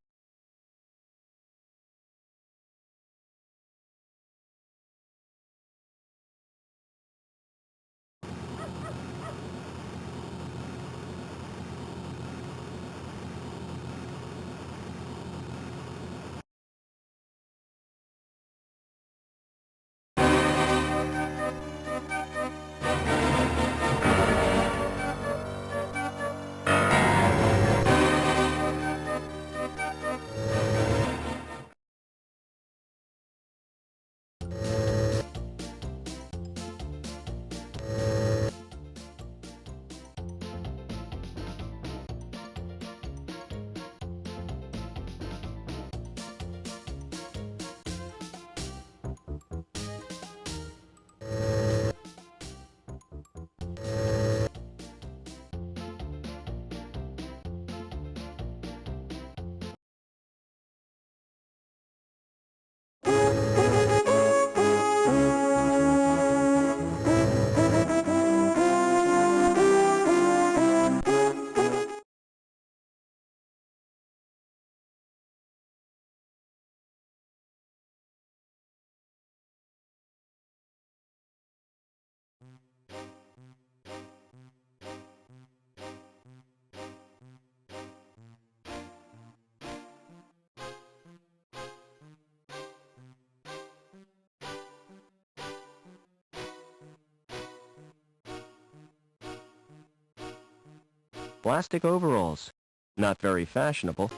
S1: Plastic overalls. Not very fashionable.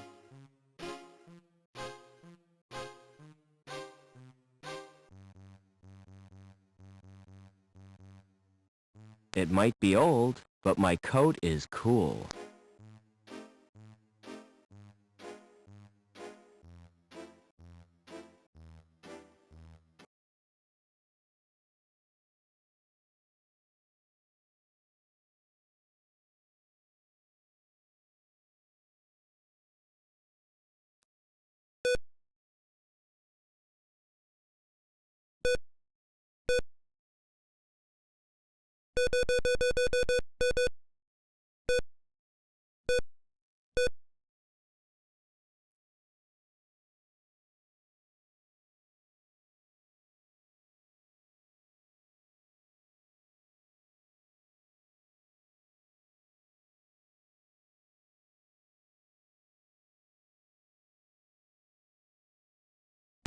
S1: It might be old, but my coat is cool.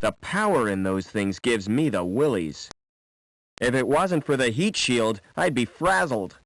S1: The power in those things gives me the willies. If it wasn't for the heat shield, I'd be frazzled.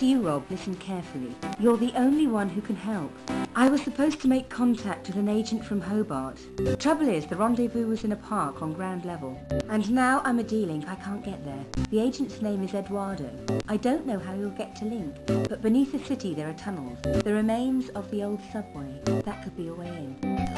S11: to you, Rob, listen carefully. You're the only one who can help. I was supposed to make contact with an agent from Hobart. The trouble is, the rendezvous was in a park on ground level. And now I'm a D-Link, I can't get there. The agent's name is Eduardo. I don't know how you'll get to Link, but beneath the city there are tunnels. The remains of the old subway. That could be a way in.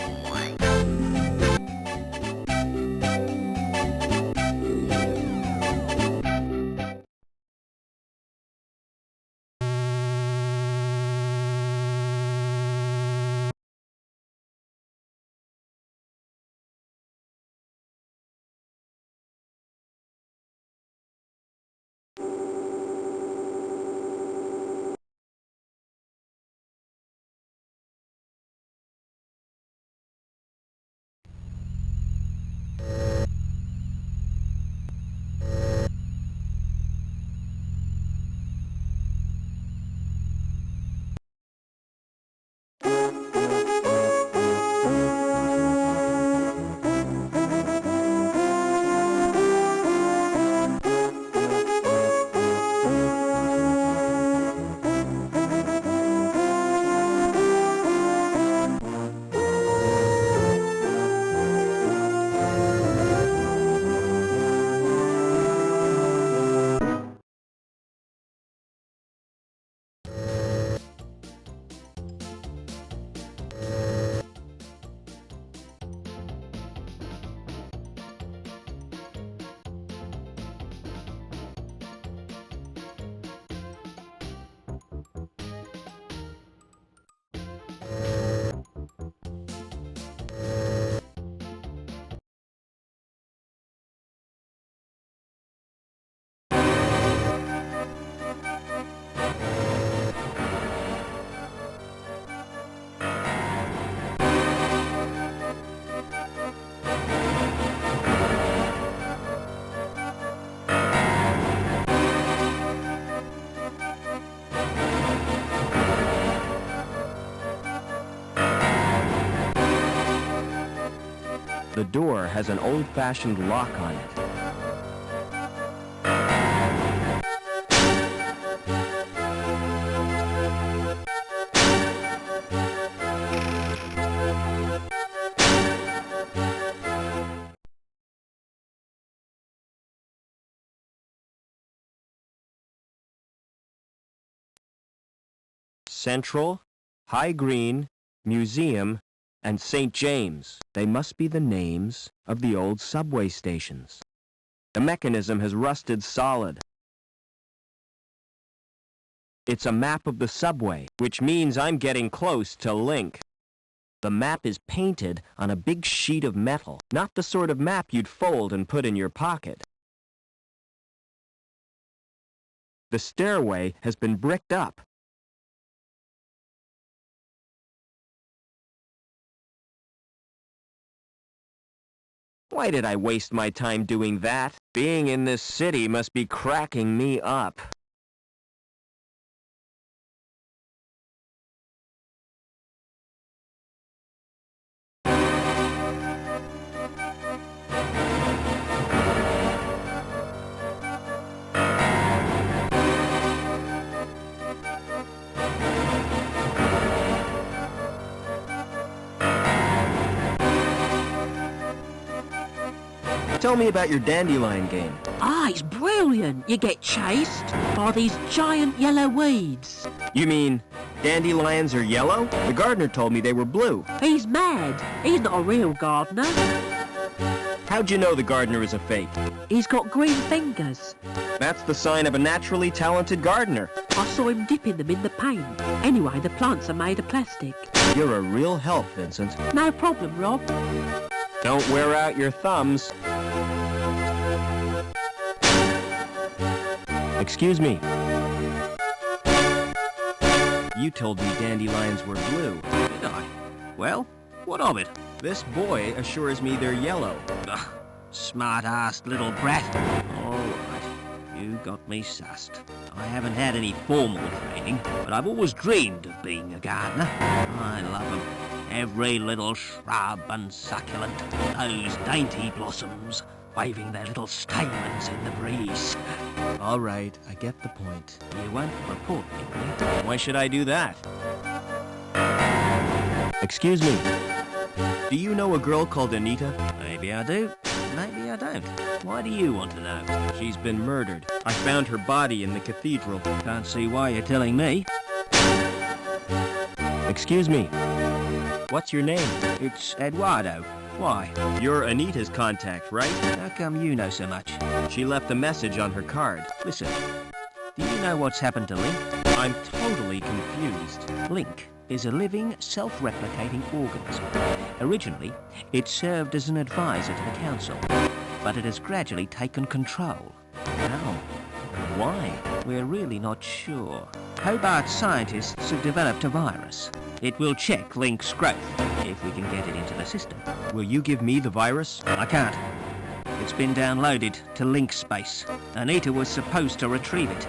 S1: The door has an old-fashioned lock on it. Central, High Green, Museum, and St. James. They must be the names of the old subway stations. The mechanism has rusted solid. It's a map of the subway, which means I'm getting close to Link. The map is painted on a big sheet of metal, not the sort of map you'd fold and put in your pocket. The stairway has been bricked up. Why did I waste my time doing that? Being in this city must be cracking me up. Tell me about your dandelion game.
S2: Ah, it's brilliant. You get chased by these giant yellow weeds.
S1: You mean dandelions are yellow? The gardener told me they were blue.
S2: He's mad. He's not a real gardener.
S1: How'd you know the gardener is a fake?
S2: He's got green fingers.
S1: That's the sign of a naturally talented gardener.
S2: I saw him dipping them in the paint. Anyway, the plants are made of plastic.
S1: You're a real help, Vincent.
S2: No problem, Rob.
S1: Don't wear out your thumbs. Excuse me. You told me dandelions were blue.
S7: Did I? Well, what of it?
S1: This boy assures me they're yellow.
S7: Ugh, smart-assed little brat. All right, you got me sussed. I haven't had any formal training, but I've always dreamed of being a gardener. I love them. Every little shrub and succulent, those dainty blossoms,
S10: waving their little stamens in the breeze.
S7: All right, I get the point.
S10: You won't report me, will you?
S7: Why should I do that? Excuse me. Do you know a girl called Anita?
S10: Maybe I do, maybe I don't. Why do you want to know?
S7: She's been murdered. I found her body in the cathedral.
S10: Can't see why you're telling me.
S7: Excuse me. What's your name?
S10: It's Eduardo. Why?
S7: You're Anita's contact, right?
S10: How come you know so much?
S7: She left a message on her card.
S10: Listen, do you know what's happened to Link?
S7: I'm totally confused.
S10: Link is a living, self-replicating organism. Originally, it served as an advisor to the Council, but it has gradually taken control.
S7: How? Why?
S10: We're really not sure. Hobart scientists have developed a virus. It will check Link's growth, if we can get it into the system.
S7: Will you give me the virus?
S10: I can't. It's been downloaded to Link space. Anita was supposed to retrieve it,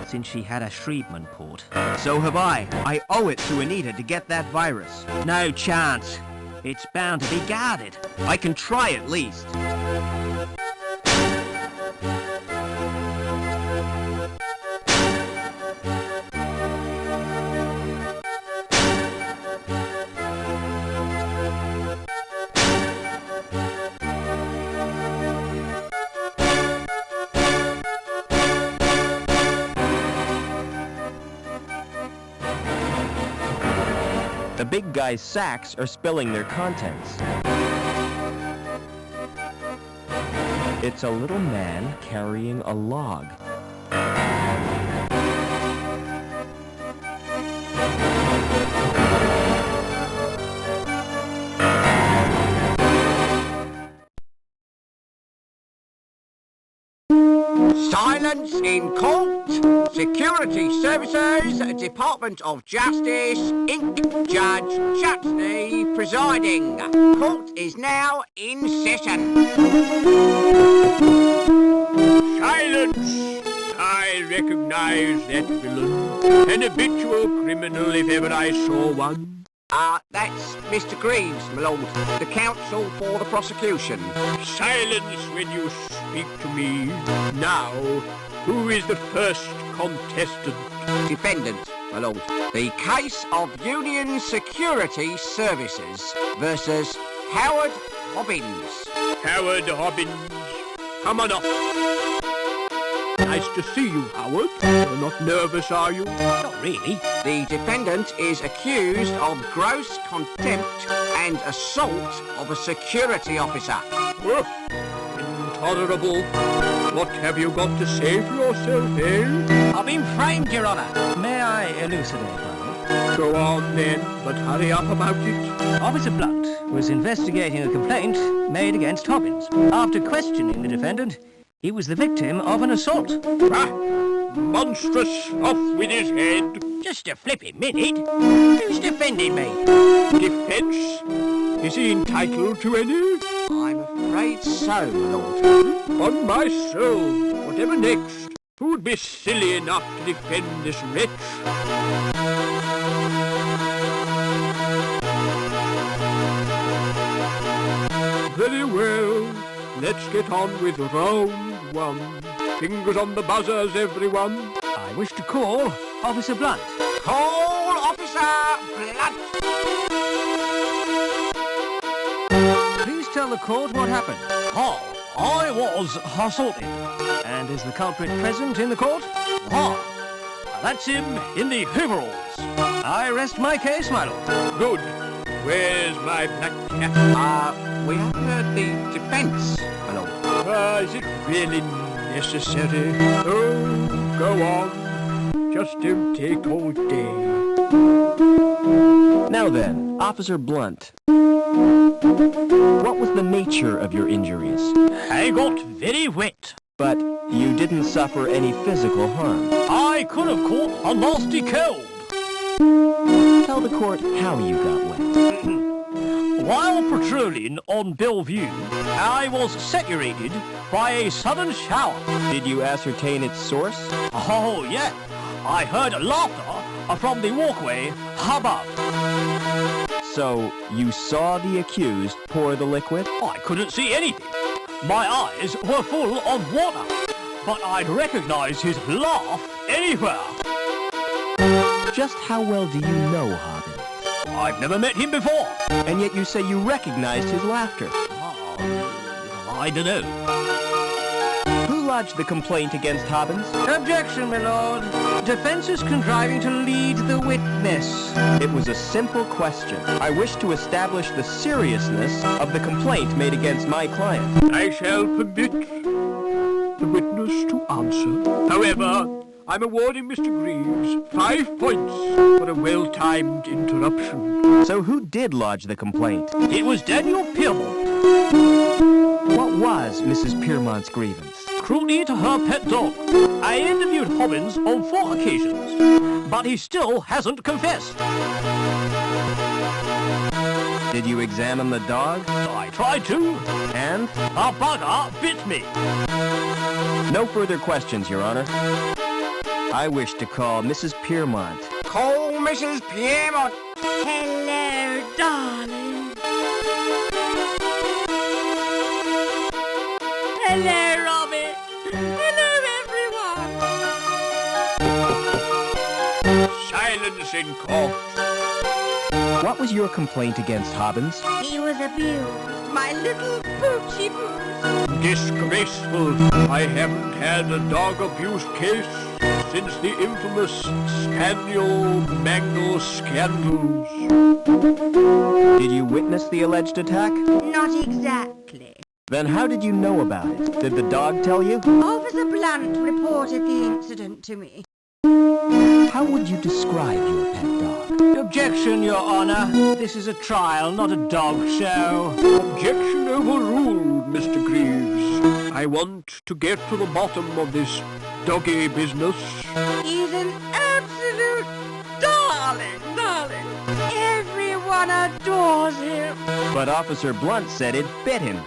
S10: since she had a Shriebman port.
S7: So have I. I owe it to Anita to get that virus.
S10: No chance. It's bound to be guarded.
S7: I can try at least. The big guy's sacks are spilling their contents. It's a little man carrying a log.
S3: Silence in court. Security Services, Department of Justice, Inc. Judge Chutney presiding. Court is now in session.
S12: Silence! I recognize that villain. An habitual criminal if ever I saw one.
S3: That's Mr. Greaves, my lord. The counsel for the prosecution.
S12: Silence when you speak to me. Now, who is the first contestant?
S3: Defendant, my lord. The case of Union Security Services versus Howard Hobbins.
S12: Howard Hobbins, come on up. Nice to see you, Howard. You're not nervous, are you?
S10: Not really.
S3: The defendant is accused of gross contempt and assault of a security officer.
S12: Intolerable. What have you got to say for yourself, eh?
S10: I've been framed, Your Honour. May I elucidate, my lord?
S12: Go on then, but hurry up about it.
S10: Officer Blunt was investigating a complaint made against Hobbins. After questioning the defendant, he was the victim of an assault.
S12: Monstrous! Off with his head!
S10: Just a flipping minute. Who's defending me?
S12: Defence? Is he entitled to any?
S3: I'm afraid so, my lord.
S12: On my soul, whatever next? Who'd be silly enough to defend this wretch? Very well. Let's get on with round one. Fingers on the buzzers, everyone.
S10: I wish to call Officer Blunt.
S3: Call Officer Blunt!
S10: Please tell the court what happened. I was assaulted. And is the culprit present in the court? That's him in the overalls. I rest my case, my lord.
S12: Good. Where's my black cat?
S3: We haven't heard the defence, my lord.
S12: Is it really necessary? Oh, go on. Just don't take all day.
S7: Now then, Officer Blunt. What was the nature of your injuries?
S10: I got very wet.
S7: But you didn't suffer any physical harm.
S10: I could have caught a nasty cold.
S7: Tell the court how you got wet.
S10: While patrolling on Bellevue, I was saturated by a sudden shower.
S7: Did you ascertain its source?
S10: Oh, yeah. I heard laughter from the walkway above.
S7: So, you saw the accused pour the liquid?
S10: I couldn't see anything. My eyes were full of water, but I'd recognize his laugh anywhere.
S7: Just how well do you know Hobbins?
S10: I've never met him before.
S7: And yet you say you recognized his laughter.
S10: I don't know.
S7: Who lodged the complaint against Hobbins?
S10: Objection, my lord. Defense is contriving to lead the witness.
S7: It was a simple question. I wish to establish the seriousness of the complaint made against my client.
S12: I shall permit the witness to answer. However, I'm awarding Mr. Greaves 5 points for a well-timed interruption.
S7: So who did lodge the complaint?
S10: It was Daniel Piermont.
S7: What was Mrs. Piermont's grievance?
S10: Cruelty to her pet dog. I interviewed Hobbins on 4 occasions, but he still hasn't confessed.
S7: Did you examine the dog?
S10: I tried to.
S7: And?
S10: A bugger bit me.
S7: No further questions, Your Honor. I wish to call Mrs. Piermont.
S4: Call Mrs. Piermont.
S6: Hello, darling. Hello, Robbie. Hello, everyone.
S12: Silence in court.
S7: What was your complaint against Hobbins?
S6: He was abused. My little poochie boo.
S12: Disgraceful. I haven't had a dog abuse case since the infamous Spaniel Mangle scandals.
S7: Did you witness the alleged attack?
S6: Not exactly.
S7: Then how did you know about it? Did the dog tell you?
S6: Officer Blunt reported the incident to me.
S7: How would you describe your pet dog?
S10: Objection, Your Honor. This is a trial, not a dog show.
S12: Objection overruled, Mr. Greaves. I want to get to the bottom of this doggy business.
S6: He's an absolute darling. Everyone adores him.
S7: But Officer Blunt said it bit him.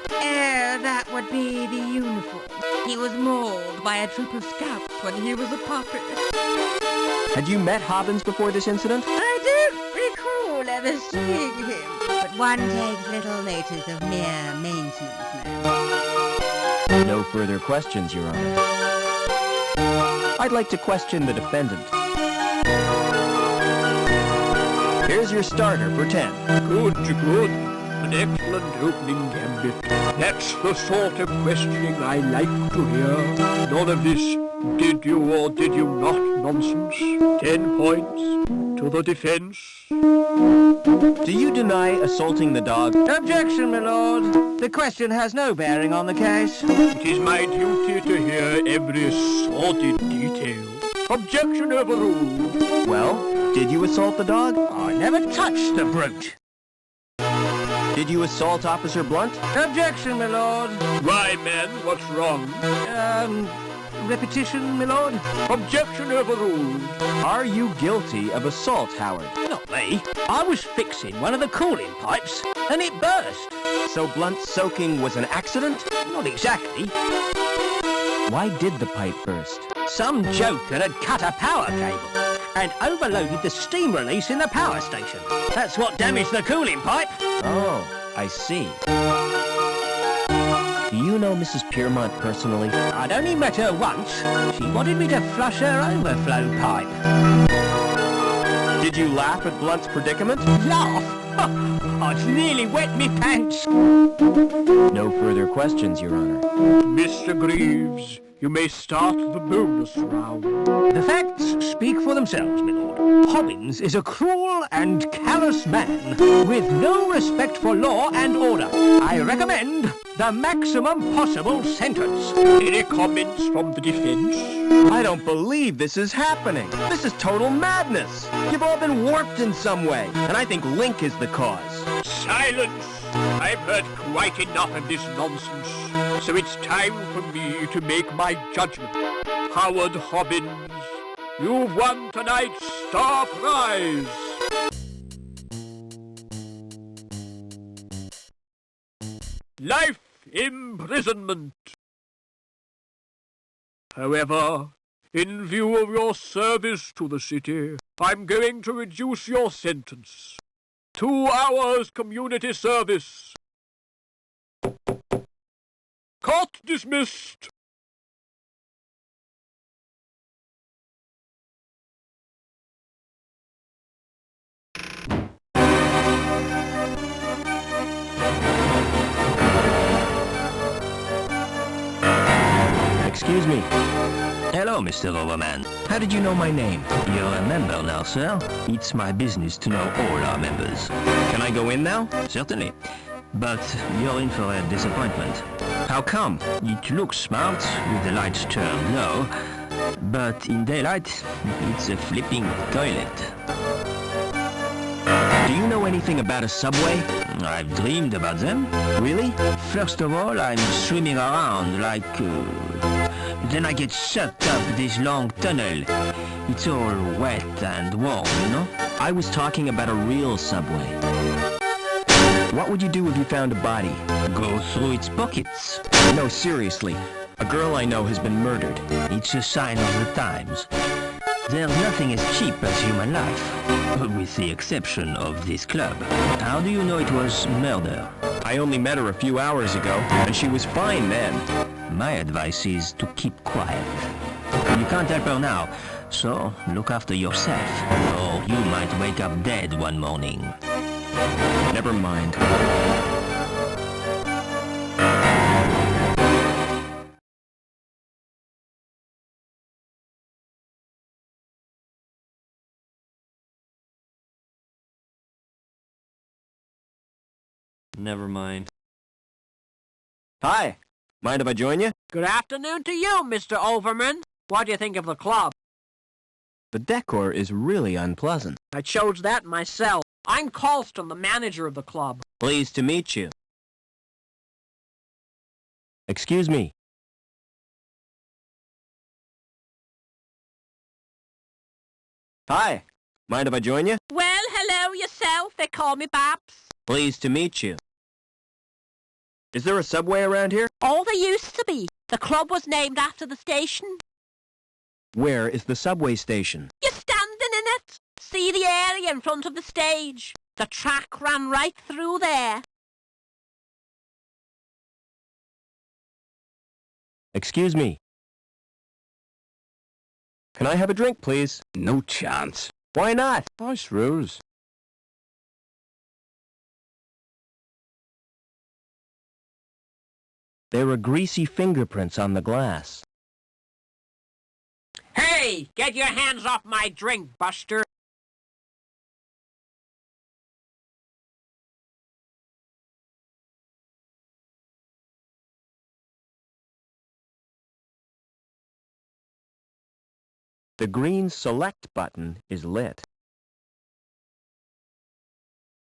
S6: That would be the uniform. He was mauled by a troop of scouts when he was a puppy.
S7: Had you met Hobbins before this incident?
S6: I don't recall ever seeing him. But one takes little notice of mere maintenance men.
S7: No further questions, Your Honor. I'd like to question the defendant. Here's your starter for 10.
S12: Good. An excellent opening gambit. That's the sort of questioning I like to hear. None of this did you or did you not nonsense. 10 points to the defense.
S7: Do you deny assaulting the dog?
S10: Objection, my lord. The question has no bearing on the case.
S12: It is my duty to hear every sordid detail. Objection overruled.
S7: Well, did you assault the dog?
S10: I never touched the brute.
S7: Did you assault Officer Blunt?
S10: Objection, my lord.
S12: Why, man, what's wrong?
S10: Repetition, my lord.
S12: Objection overruled.
S7: Are you guilty of assault, Howard?
S10: Not me. I was fixing one of the cooling pipes, and it burst.
S7: So Blunt's soaking was an accident?
S10: Not exactly.
S7: Why did the pipe burst?
S10: Some joker had cut a power cable and overloaded the steam release in the power station. That's what damaged the cooling pipe.
S7: Oh, I see. Do you know Mrs. Piermont personally?
S10: I'd only met her once. She wanted me to flush her overflow pipe.
S7: Did you laugh at Blunt's predicament?
S10: Laugh? I'd nearly wet me pants.
S7: No further questions, Your Honor.
S12: Mr. Greaves, you may start the bonus round.
S10: The facts speak for themselves, my lord. Hobbins is a cruel and callous man with no respect for law and order. I recommend the maximum possible sentence.
S12: Any comments from the defense?
S7: I don't believe this is happening. This is total madness. You've all been warped in some way, and I think Link is the cause.
S12: Silence! I've heard quite enough of this nonsense, so it's time for me to make my judgment. Howard Hobbins, you've won tonight's star prize! Life imprisonment! However, in view of your service to the city, I'm going to reduce your sentence. 2 hours community service. Court dismissed.
S1: Excuse me.
S7: Hello, Mr. Overman.
S1: How did you know my name?
S7: You're a member now, sir. It's my business to know all our members.
S1: Can I go in now?
S7: Certainly. But you're in for a disappointment.
S1: How come?
S7: It looks smart with the lights turned low, but in daylight, it's a flipping toilet.
S1: Do you know anything about a subway?
S7: I've dreamed about them.
S1: Really?
S7: First of all, I'm swimming around like... then I get sucked up this long tunnel. It's all wet and warm, you know?
S1: I was talking about a real subway. What would you do if you found a body?
S7: Go through its pockets.
S1: No, seriously. A girl I know has been murdered.
S7: It's a sign of the times. There's nothing as cheap as human life, with the exception of this club. How do you know it was murder?
S1: I only met her a few hours ago, and she was fine then.
S7: My advice is to keep quiet. You can't help her now, so look after yourself, or you might wake up dead one morning.
S1: Never mind.
S9: Never mind.
S1: Hi. Mind if I join you?
S2: Good afternoon to you, Mr. Overman. What do you think of the club?
S1: The decor is really unpleasant.
S2: I chose that myself. I'm Colston, the manager of the club.
S1: Pleased to meet you. Excuse me. Hi. Mind if I join you?
S2: Well, hello yourself. They call me Babs.
S1: Pleased to meet you. Is there a subway around here?
S2: Oh, there used to be. The club was named after the station.
S1: Where is the subway station?
S2: You're standing in it. See the area in front of the stage. The track ran right through there.
S1: Excuse me. Can I have a drink, please?
S3: No chance.
S1: Why not?
S12: Nice rules.
S1: There are greasy fingerprints on the glass.
S2: Hey, get your hands off my drink, Buster.
S1: The green select button is lit.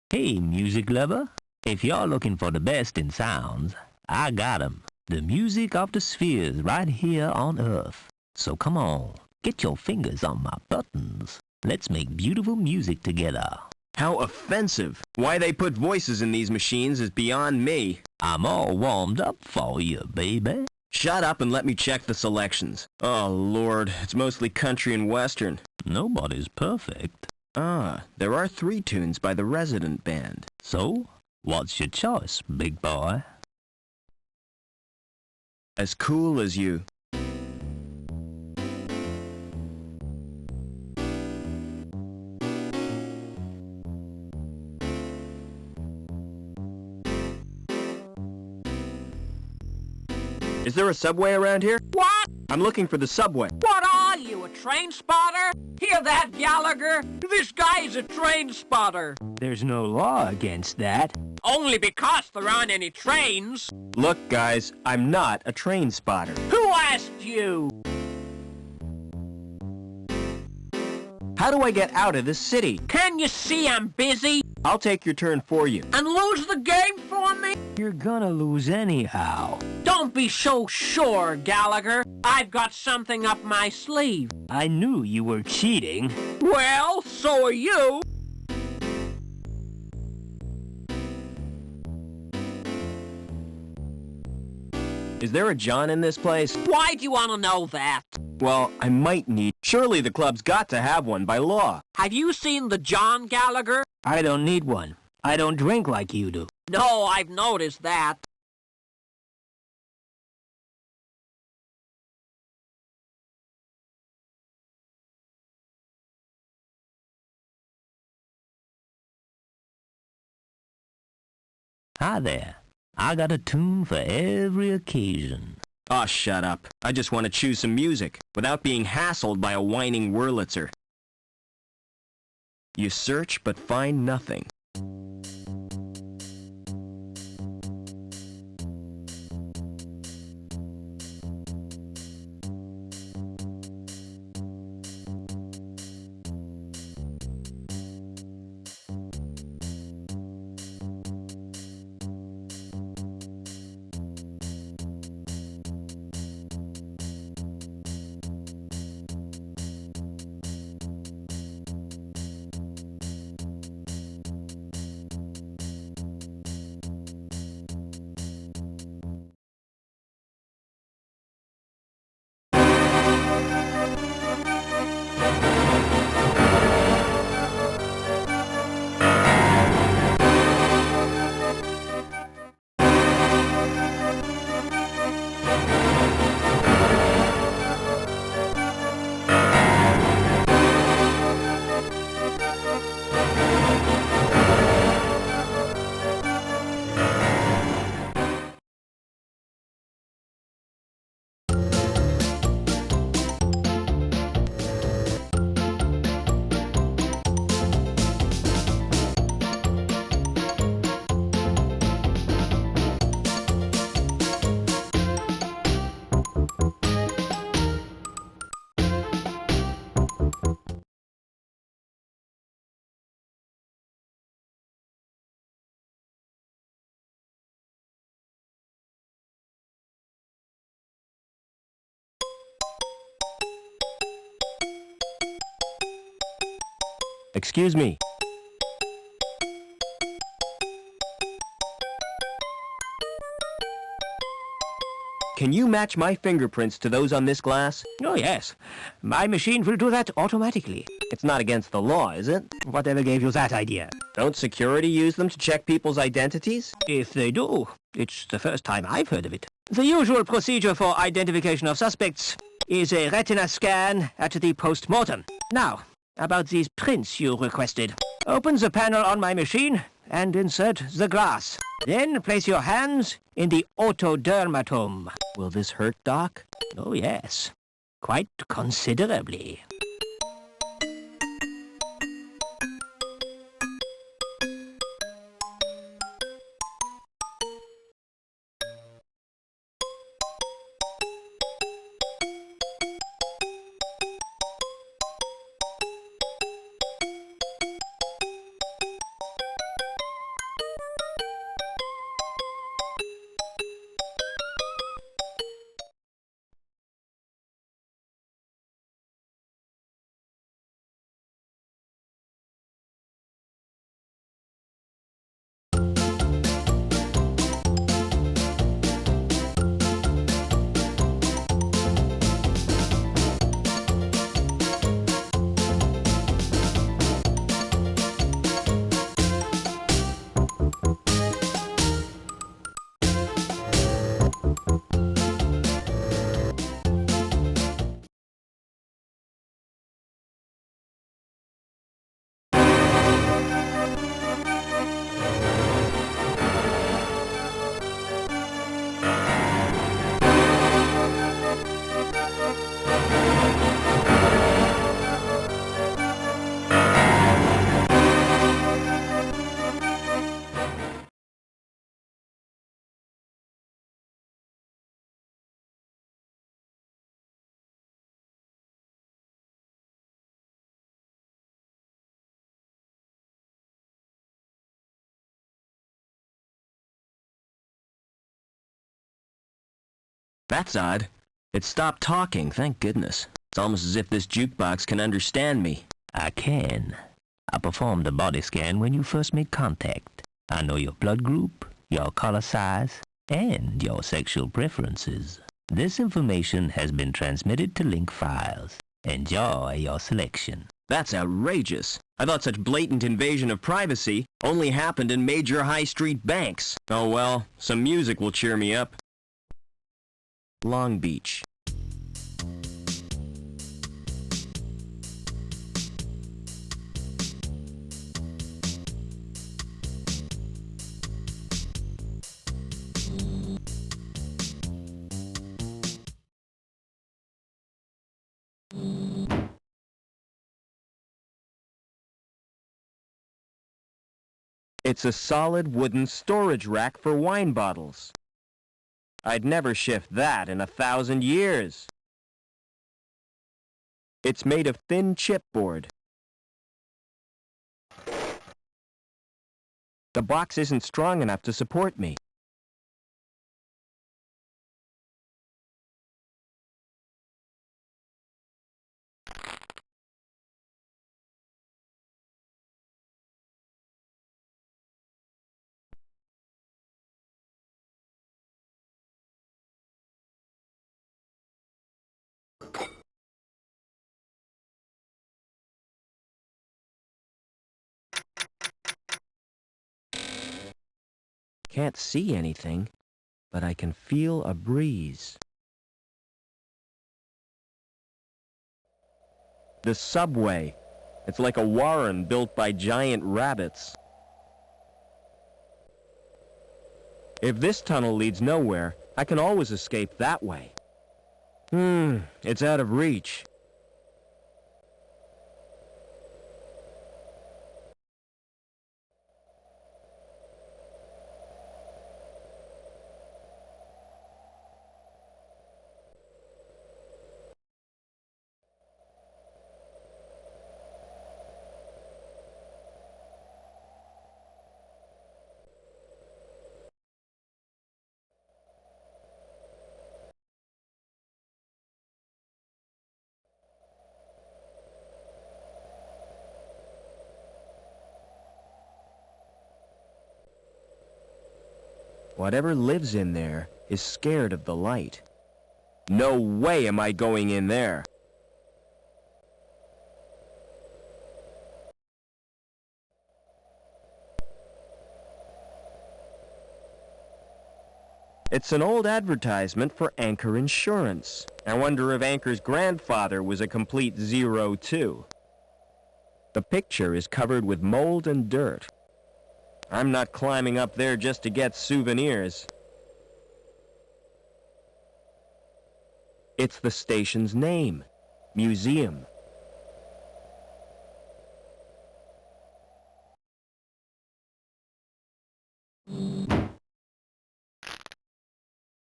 S7: Hey, music lover. If you're looking for the best in sounds, I got 'em. The music of the spheres right here on Earth. So come on, get your fingers on my buttons. Let's make beautiful music together.
S1: How offensive. Why they put voices in these machines is beyond me.
S7: I'm all warmed up for you, baby.
S1: Shut up and let me check the selections. Oh, Lord, it's mostly country and western.
S7: Nobody's perfect.
S1: Ah, there are 3 tunes by the Resident Band.
S7: So, what's your choice, big boy?
S1: As cool as you. Is there a subway around here?
S2: What?
S1: I'm looking for the subway.
S2: What are you, a train spotter? Hear that, Gallagher? This guy's a train spotter.
S7: There's no law against that.
S2: Only because there aren't any trains.
S1: Look, guys, I'm not a train spotter.
S2: Who asked you?
S1: How do I get out of this city?
S2: Can you see I'm busy?
S1: I'll take your turn for you.
S2: And lose the game for me?
S7: You're gonna lose anyhow.
S2: Don't be so sure, Gallagher. I've got something up my sleeve.
S7: I knew you were cheating.
S2: Well, so are you.
S1: Is there a John in this place?
S2: Why do you want to know that?
S1: Well, I might need... Surely the club's got to have one by law.
S2: Have you seen the John Gallagher?
S7: I don't need one. I don't drink like you do.
S2: No, I've noticed that.
S10: Hi there. I got a tune for every occasion.
S1: Aw, shut up. I just want to choose some music, without being hassled by a whining Wurlitzer. You search but find nothing. Excuse me. Can you match my fingerprints to those on this glass?
S10: Oh, yes. My machine will do that automatically.
S1: It's not against the law, is it?
S10: Whatever gave you that idea?
S1: Don't security use them to check people's identities?
S10: If they do, it's the first time I've heard of it. The usual procedure for identification of suspects is a retina scan at the post-mortem. Now, about these prints you requested. Open the panel on my machine and insert the glass. Then place your hands in the otodermatome.
S1: Will this hurt, Doc?
S10: Oh, yes. Quite considerably.
S1: That's odd. It stopped talking, thank goodness. It's almost as if this jukebox can understand me.
S10: I can. I performed a body scan when you first made contact. I know your blood group, your color size, and your sexual preferences. This information has been transmitted to link files. Enjoy your selection.
S1: That's outrageous. I thought such blatant invasion of privacy only happened in major high street banks. Oh well, some music will cheer me up. Long Beach.
S7: It's a solid wooden storage rack for wine bottles. I'd never shift that in 1,000 years. It's made of thin chipboard. The box isn't strong enough to support me. Can't see anything, but I can feel a breeze. The subway. It's like a warren built by giant rabbits. If this tunnel leads nowhere, I can always escape that way. It's out of reach. Whatever lives in there is scared of the light. No way am I going in there. It's an old advertisement for Anchor Insurance. I wonder if Anchor's grandfather was a complete zero, too. The picture is covered with mold and dirt. I'm not climbing up there just to get souvenirs. It's the station's name, Museum.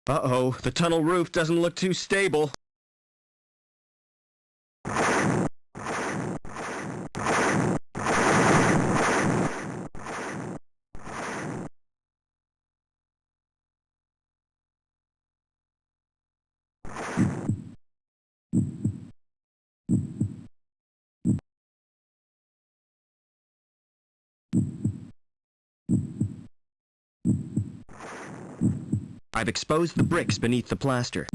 S7: Uh-oh, the tunnel roof doesn't look too stable. I've exposed the bricks beneath the plaster.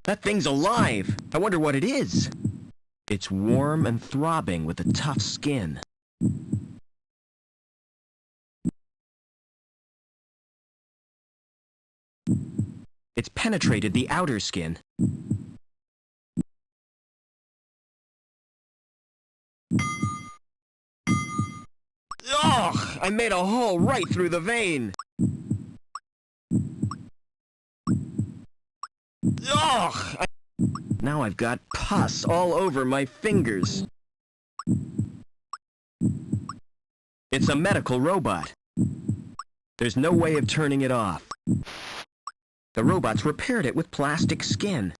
S7: That thing's alive! I wonder what it is. It's warm and throbbing with a tough skin. It's penetrated the outer skin. Ugh! I made a hole right through the vein! Ugh! Now I've got pus all over my fingers. It's a medical robot. There's no way of turning it off. The robots repaired it with plastic skin.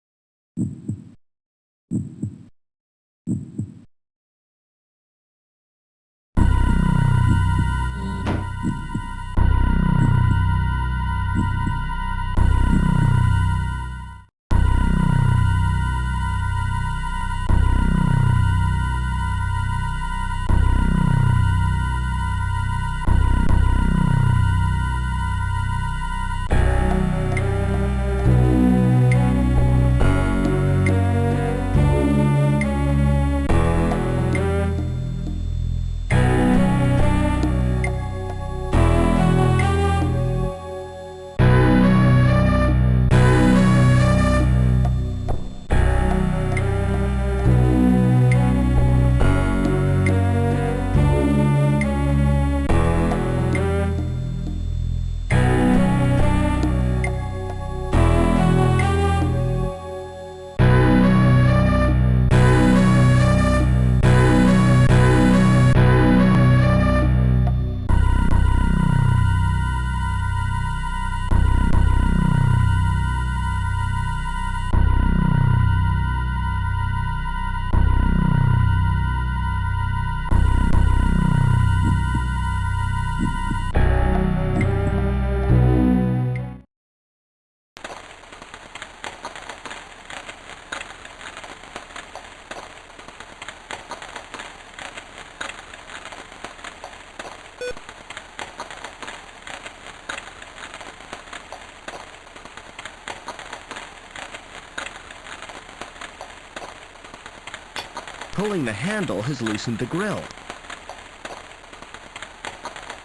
S1: Pulling the handle has loosened the grill.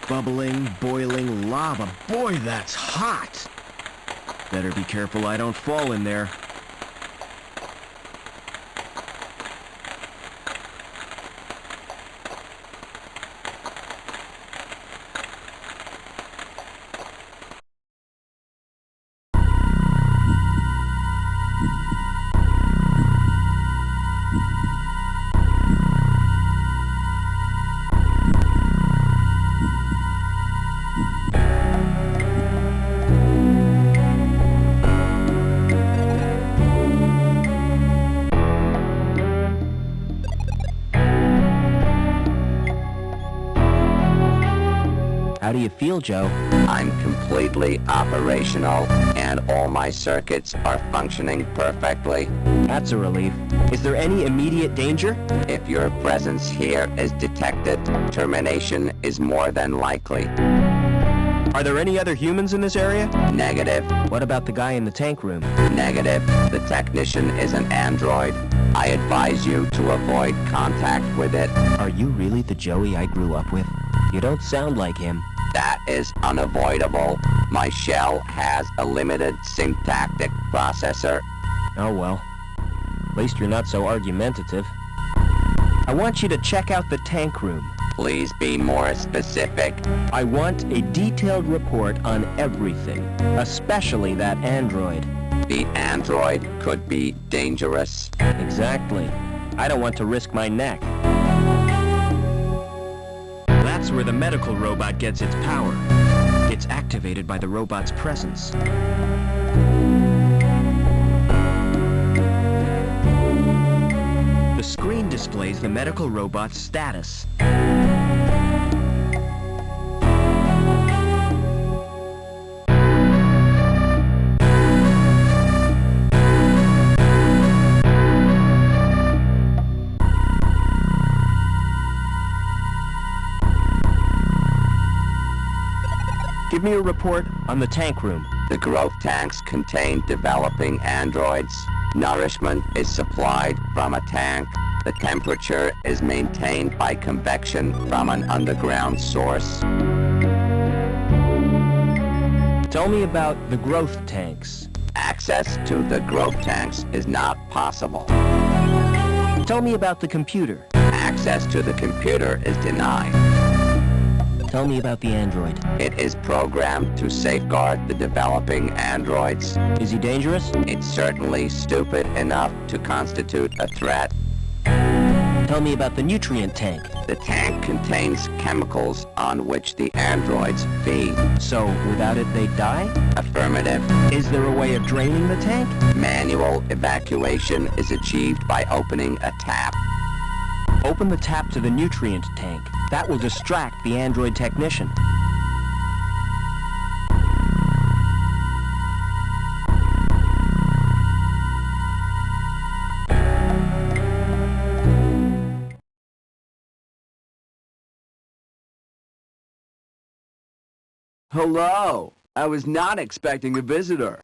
S1: Bubbling, boiling lava. Boy, that's hot! Better be careful I don't fall in there. How do you feel, Joe?
S3: I'm completely operational, and all my circuits are functioning perfectly.
S1: That's a relief. Is there any immediate danger?
S3: If your presence here is detected, termination is more than likely.
S1: Are there any other humans in this area?
S3: Negative.
S1: What about the guy in the tank room?
S3: Negative. The technician is an android. I advise you to avoid contact with it.
S1: Are you really the Joey I grew up with? You don't sound like him.
S3: That is unavoidable. My shell has a limited syntactic processor.
S1: Oh well. At least you're not so argumentative. I want you to check out the tank room.
S3: Please be more specific.
S1: I want a detailed report on everything, especially that android.
S3: The android could be dangerous.
S1: Exactly. I don't want to risk my neck. That's where the medical robot gets its power. It's activated by the robot's presence. The screen displays the medical robot's status. Give me a report on the tank room.
S3: The growth tanks contain developing androids. Nourishment is supplied from a tank. The temperature is maintained by convection from an underground source.
S1: Tell me about the growth tanks.
S3: Access to the growth tanks is not possible.
S1: Tell me about the computer.
S3: Access to the computer is denied.
S1: Tell me about the android.
S3: It is programmed to safeguard the developing androids.
S1: Is he dangerous?
S3: It's certainly stupid enough to constitute a threat.
S1: Tell me about the nutrient tank.
S3: The tank contains chemicals on which the androids feed.
S1: So, without it, they die?
S3: Affirmative.
S1: Is there a way of draining the tank?
S3: Manual evacuation is achieved by opening a tap.
S1: Open the tap to the nutrient tank. That will distract the android technician.
S13: Hello. I was not expecting a visitor.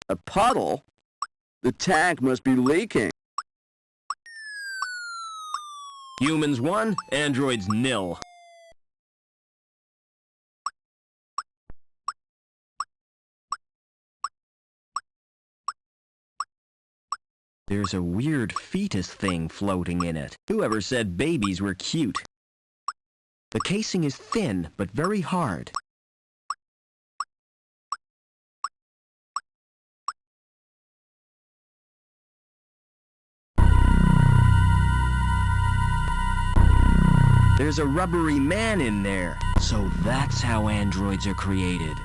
S13: A puddle? The tank must be leaking.
S1: Humans 1, androids 0. There's a weird fetus thing floating in it. Whoever said babies were cute? The casing is thin, but very hard. There's a rubbery man in there. So that's how androids are created.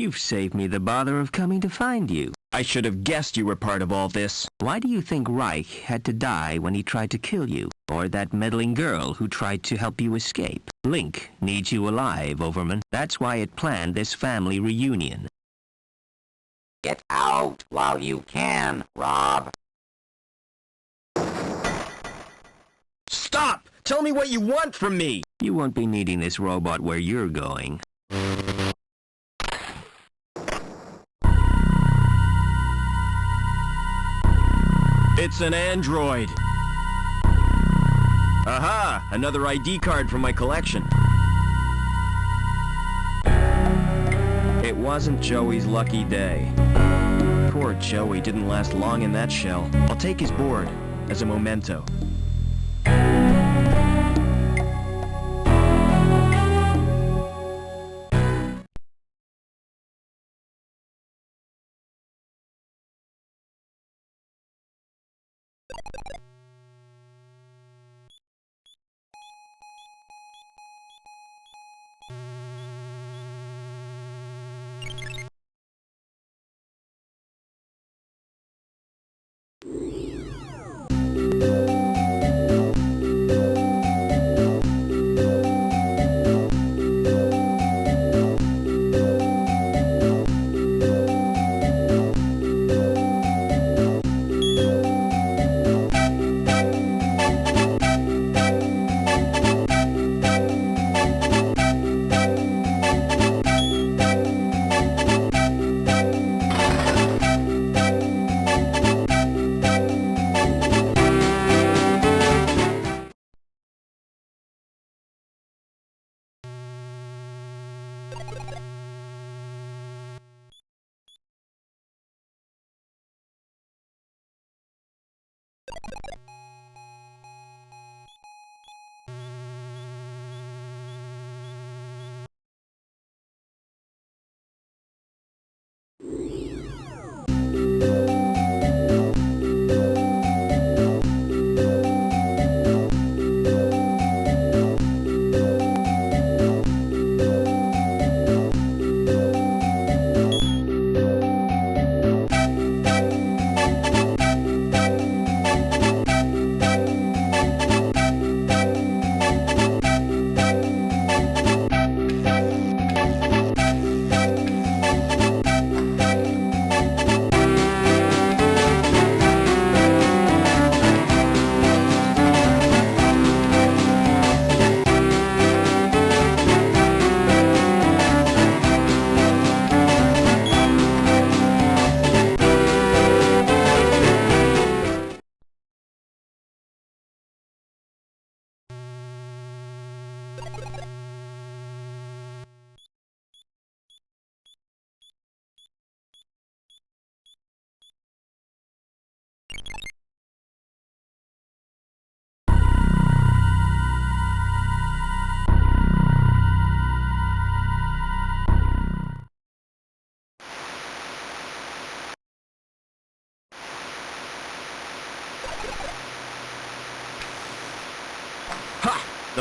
S7: You've saved me the bother of coming to find you.
S1: I should have guessed you were part of all this.
S7: Why do you think Reich had to die when he tried to kill you? Or that meddling girl who tried to help you escape? Link needs you alive, Overman. That's why it planned this family reunion.
S3: Get out while you can, Rob.
S1: Stop! Tell me what you want from me!
S7: You won't be needing this robot where you're going.
S1: It's an android. Aha! Another ID card from my collection. It wasn't Joey's lucky day. Poor Joey didn't last long in that shell. I'll take his board as a memento.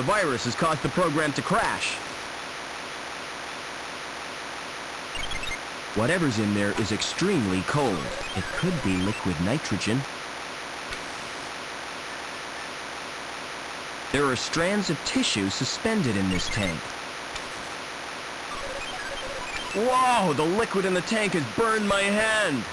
S1: The virus has caused the program to crash. Whatever's in there is extremely cold. It could be liquid nitrogen. There are strands of tissue suspended in this tank. Whoa! The liquid in the tank has burned my hand!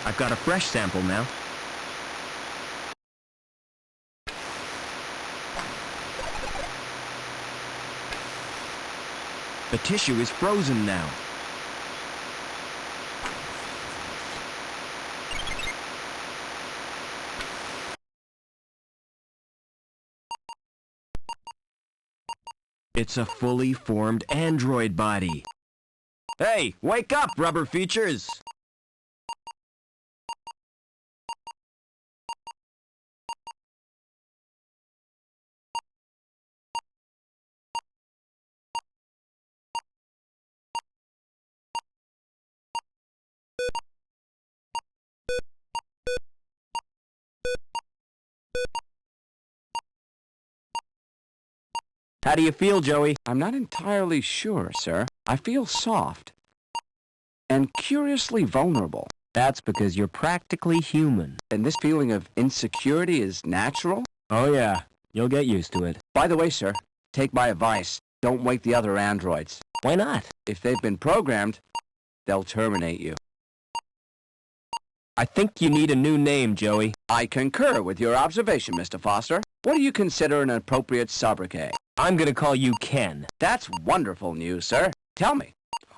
S1: I've got a fresh sample now. The tissue is frozen now. It's a fully formed android body. Hey, wake up, rubber features!
S7: How do you feel, Joey?
S13: I'm not entirely sure, sir. I feel soft and curiously vulnerable.
S7: That's because you're practically human.
S13: And this feeling of insecurity is natural?
S7: Oh yeah, you'll get used to it.
S13: By the way, sir, take my advice. Don't wake the other androids.
S7: Why not?
S13: If they've been programmed, they'll terminate you.
S7: I think you need a new name, Joey.
S13: I concur with your observation, Mr. Foster. What do you consider an appropriate sobriquet?
S7: I'm gonna call you Ken.
S13: That's wonderful news, sir. Tell me,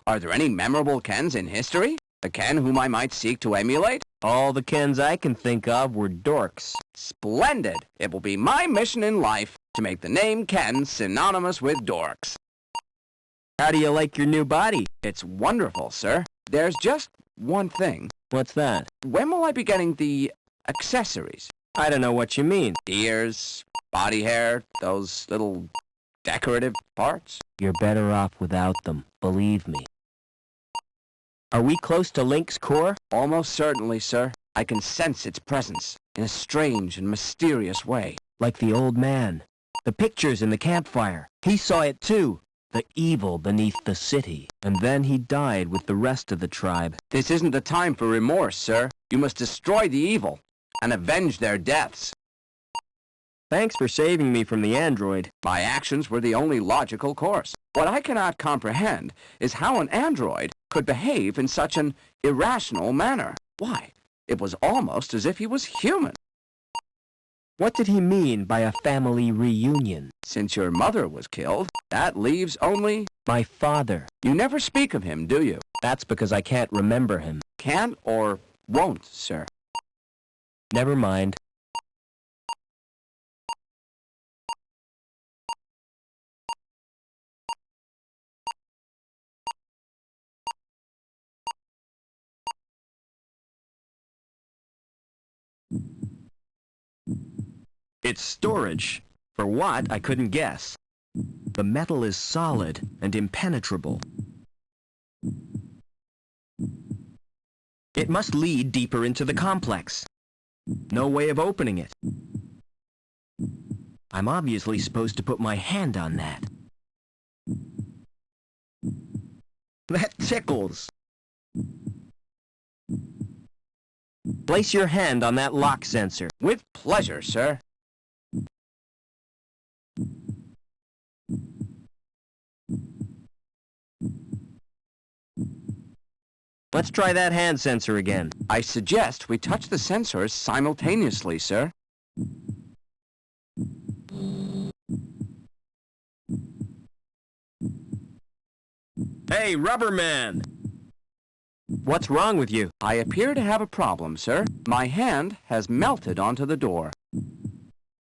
S13: are there any memorable Kens in history? A Ken whom I might seek to emulate?
S7: All the Kens I can think of were dorks.
S13: Splendid! It will be my mission in life to make the name Ken synonymous with dorks.
S7: How do you like your new body?
S13: It's wonderful, sir. There's just one thing.
S7: What's that?
S13: When will I be getting the accessories?
S7: I don't know what you mean.
S13: Ears, body hair, those little decorative parts?
S7: You're better off without them, believe me. Are we close to Link's core?
S13: Almost certainly, sir. I can sense its presence in a strange and mysterious way.
S7: Like the old man. The pictures in the campfire. He saw it too. The evil beneath the city. And then he died with the rest of the tribe.
S13: This isn't the time for remorse, sir. You must destroy the evil and avenge their deaths.
S7: Thanks for saving me from the android.
S13: My actions were the only logical course. What I cannot comprehend is how an android could behave in such an irrational manner. Why, it was almost as if he was human.
S7: What did he mean by a family reunion?
S13: Since your mother was killed, that leaves only...
S7: My father.
S13: You never speak of him, do you?
S7: That's because I can't remember him.
S13: Can't or won't, sir?
S7: Never mind. It's storage. For what, I couldn't guess. The metal is solid and impenetrable. It must lead deeper into the complex. No way of opening it. I'm obviously supposed to put my hand on that. That tickles. Place your hand on that lock sensor.
S13: With pleasure, sir.
S7: Let's try that hand sensor again.
S13: I suggest we touch the sensors simultaneously, sir.
S7: Hey, Rubber Man! What's wrong with you?
S13: I appear to have a problem, sir. My hand has melted onto the door.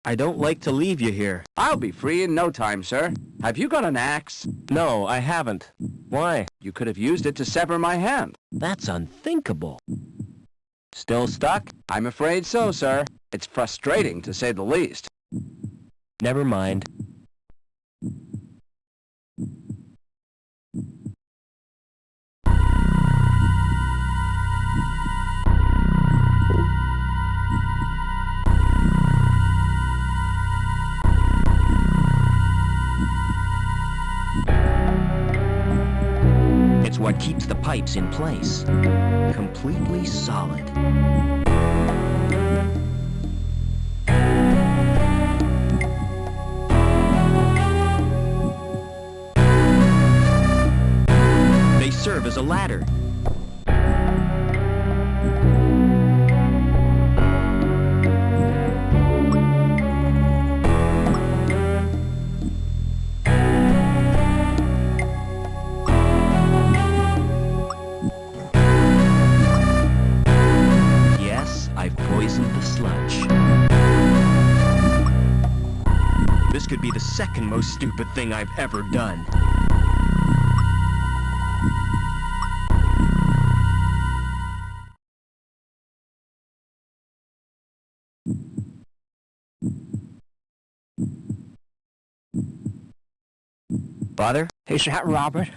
S7: I don't like to leave you here.
S13: I'll be free in no time, sir. Have you got an axe?
S7: No, I haven't. Why?
S13: You could have used it to sever my hand.
S7: That's unthinkable. Still stuck?
S13: I'm afraid so, sir. It's frustrating, to say the least.
S7: Never mind. It's what keeps the pipes in place. Completely solid. They serve as a ladder. Poisoned the sludge. This could be the second most stupid thing I've ever done. Father?
S12: Is that Robert?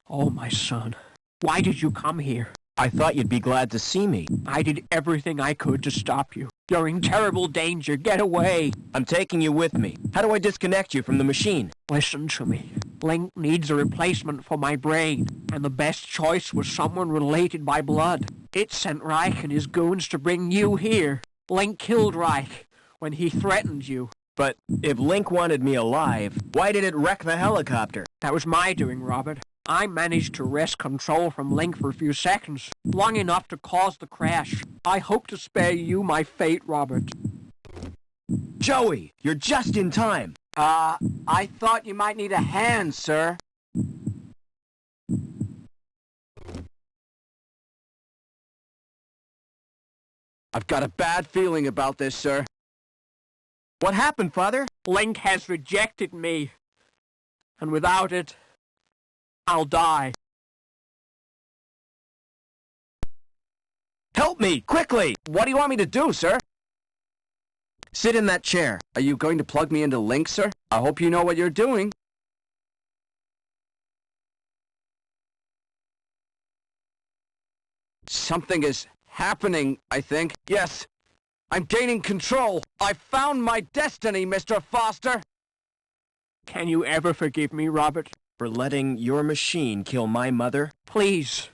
S12: Oh, my son. Why did you come here?
S7: I thought you'd be glad to see me.
S12: I did everything I could to stop you. You're in terrible danger. Get away.
S7: I'm taking you with me. How do I disconnect you from the machine?
S12: Listen to me. Link needs a replacement for my brain, and the best choice was someone related by blood. It sent Reich and his goons to bring you here. Link killed Reich when he threatened you.
S7: But if Link wanted me alive, why did it wreck the helicopter?
S12: That was my doing, Robert. I managed to wrest control from Link for a few seconds, long enough to cause the crash. I hope to spare you my fate, Robert.
S7: Joey, you're just in time.
S13: I thought you might need a hand, sir. I've got a bad feeling about this, sir.
S7: What happened, Father?
S12: Link has rejected me. And without it, I'll die.
S7: Help me, quickly!
S13: What do you want me to do, sir?
S7: Sit in that chair.
S13: Are you going to plug me into Link, sir? I hope you know what you're doing. Something is happening, I think. Yes, I'm gaining control. I found my destiny, Mr. Foster.
S12: Can you ever forgive me, Robert?
S7: For letting your machine kill my mother?
S12: Please,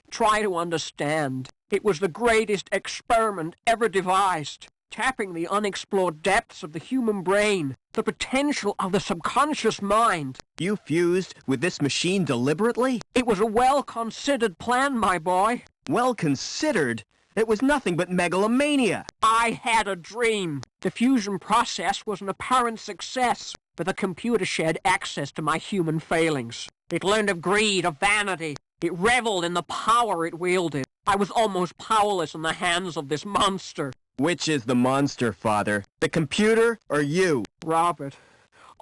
S12: try to understand. It was the greatest experiment ever devised, tapping the unexplored depths of the human brain, the potential of the subconscious mind.
S7: You fused with this machine deliberately?
S12: It was a well-considered plan, my boy.
S7: Well-considered? It was nothing but megalomania.
S12: I had a dream. The fusion process was an apparent success, but the computer shared access to my human failings. It learned of greed, of vanity. It reveled in the power it wielded. I was almost powerless in the hands of this monster.
S7: Which is the monster, Father? The computer or you?
S12: Robert.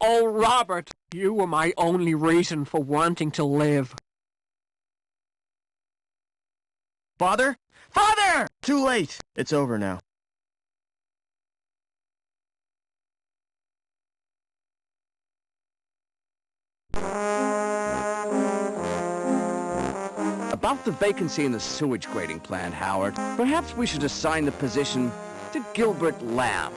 S12: Oh, Robert, you were my only reason for wanting to live.
S7: Father? Father! Too late. It's over now.
S13: About the vacancy in the sewage grading plant, Howard, perhaps we should assign the position to Gilbert Lamb.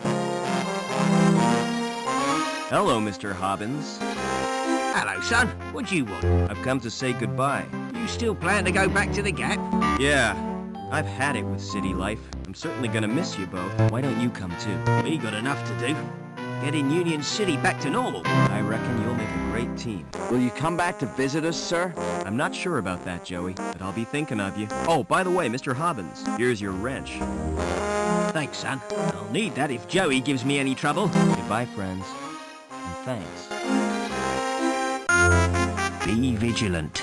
S7: Hello, Mr. Hobbins.
S10: Hello, son. What do you want?
S7: I've come to say goodbye.
S10: You still plan to go back to the Gap?
S7: Yeah. I've had it with city life. I'm certainly gonna miss you both. Why don't you come too?
S10: We got enough to do. Getting Union City back to normal.
S7: I reckon you'll make a great team.
S13: Will you come back to visit us, sir?
S7: I'm not sure about that, Joey, but I'll be thinking of you. Oh, by the way, Mr. Hobbins, here's your wrench.
S10: Thanks, son. I'll need that if Joey gives me any trouble.
S7: Goodbye, friends. And thanks.
S10: Be vigilant.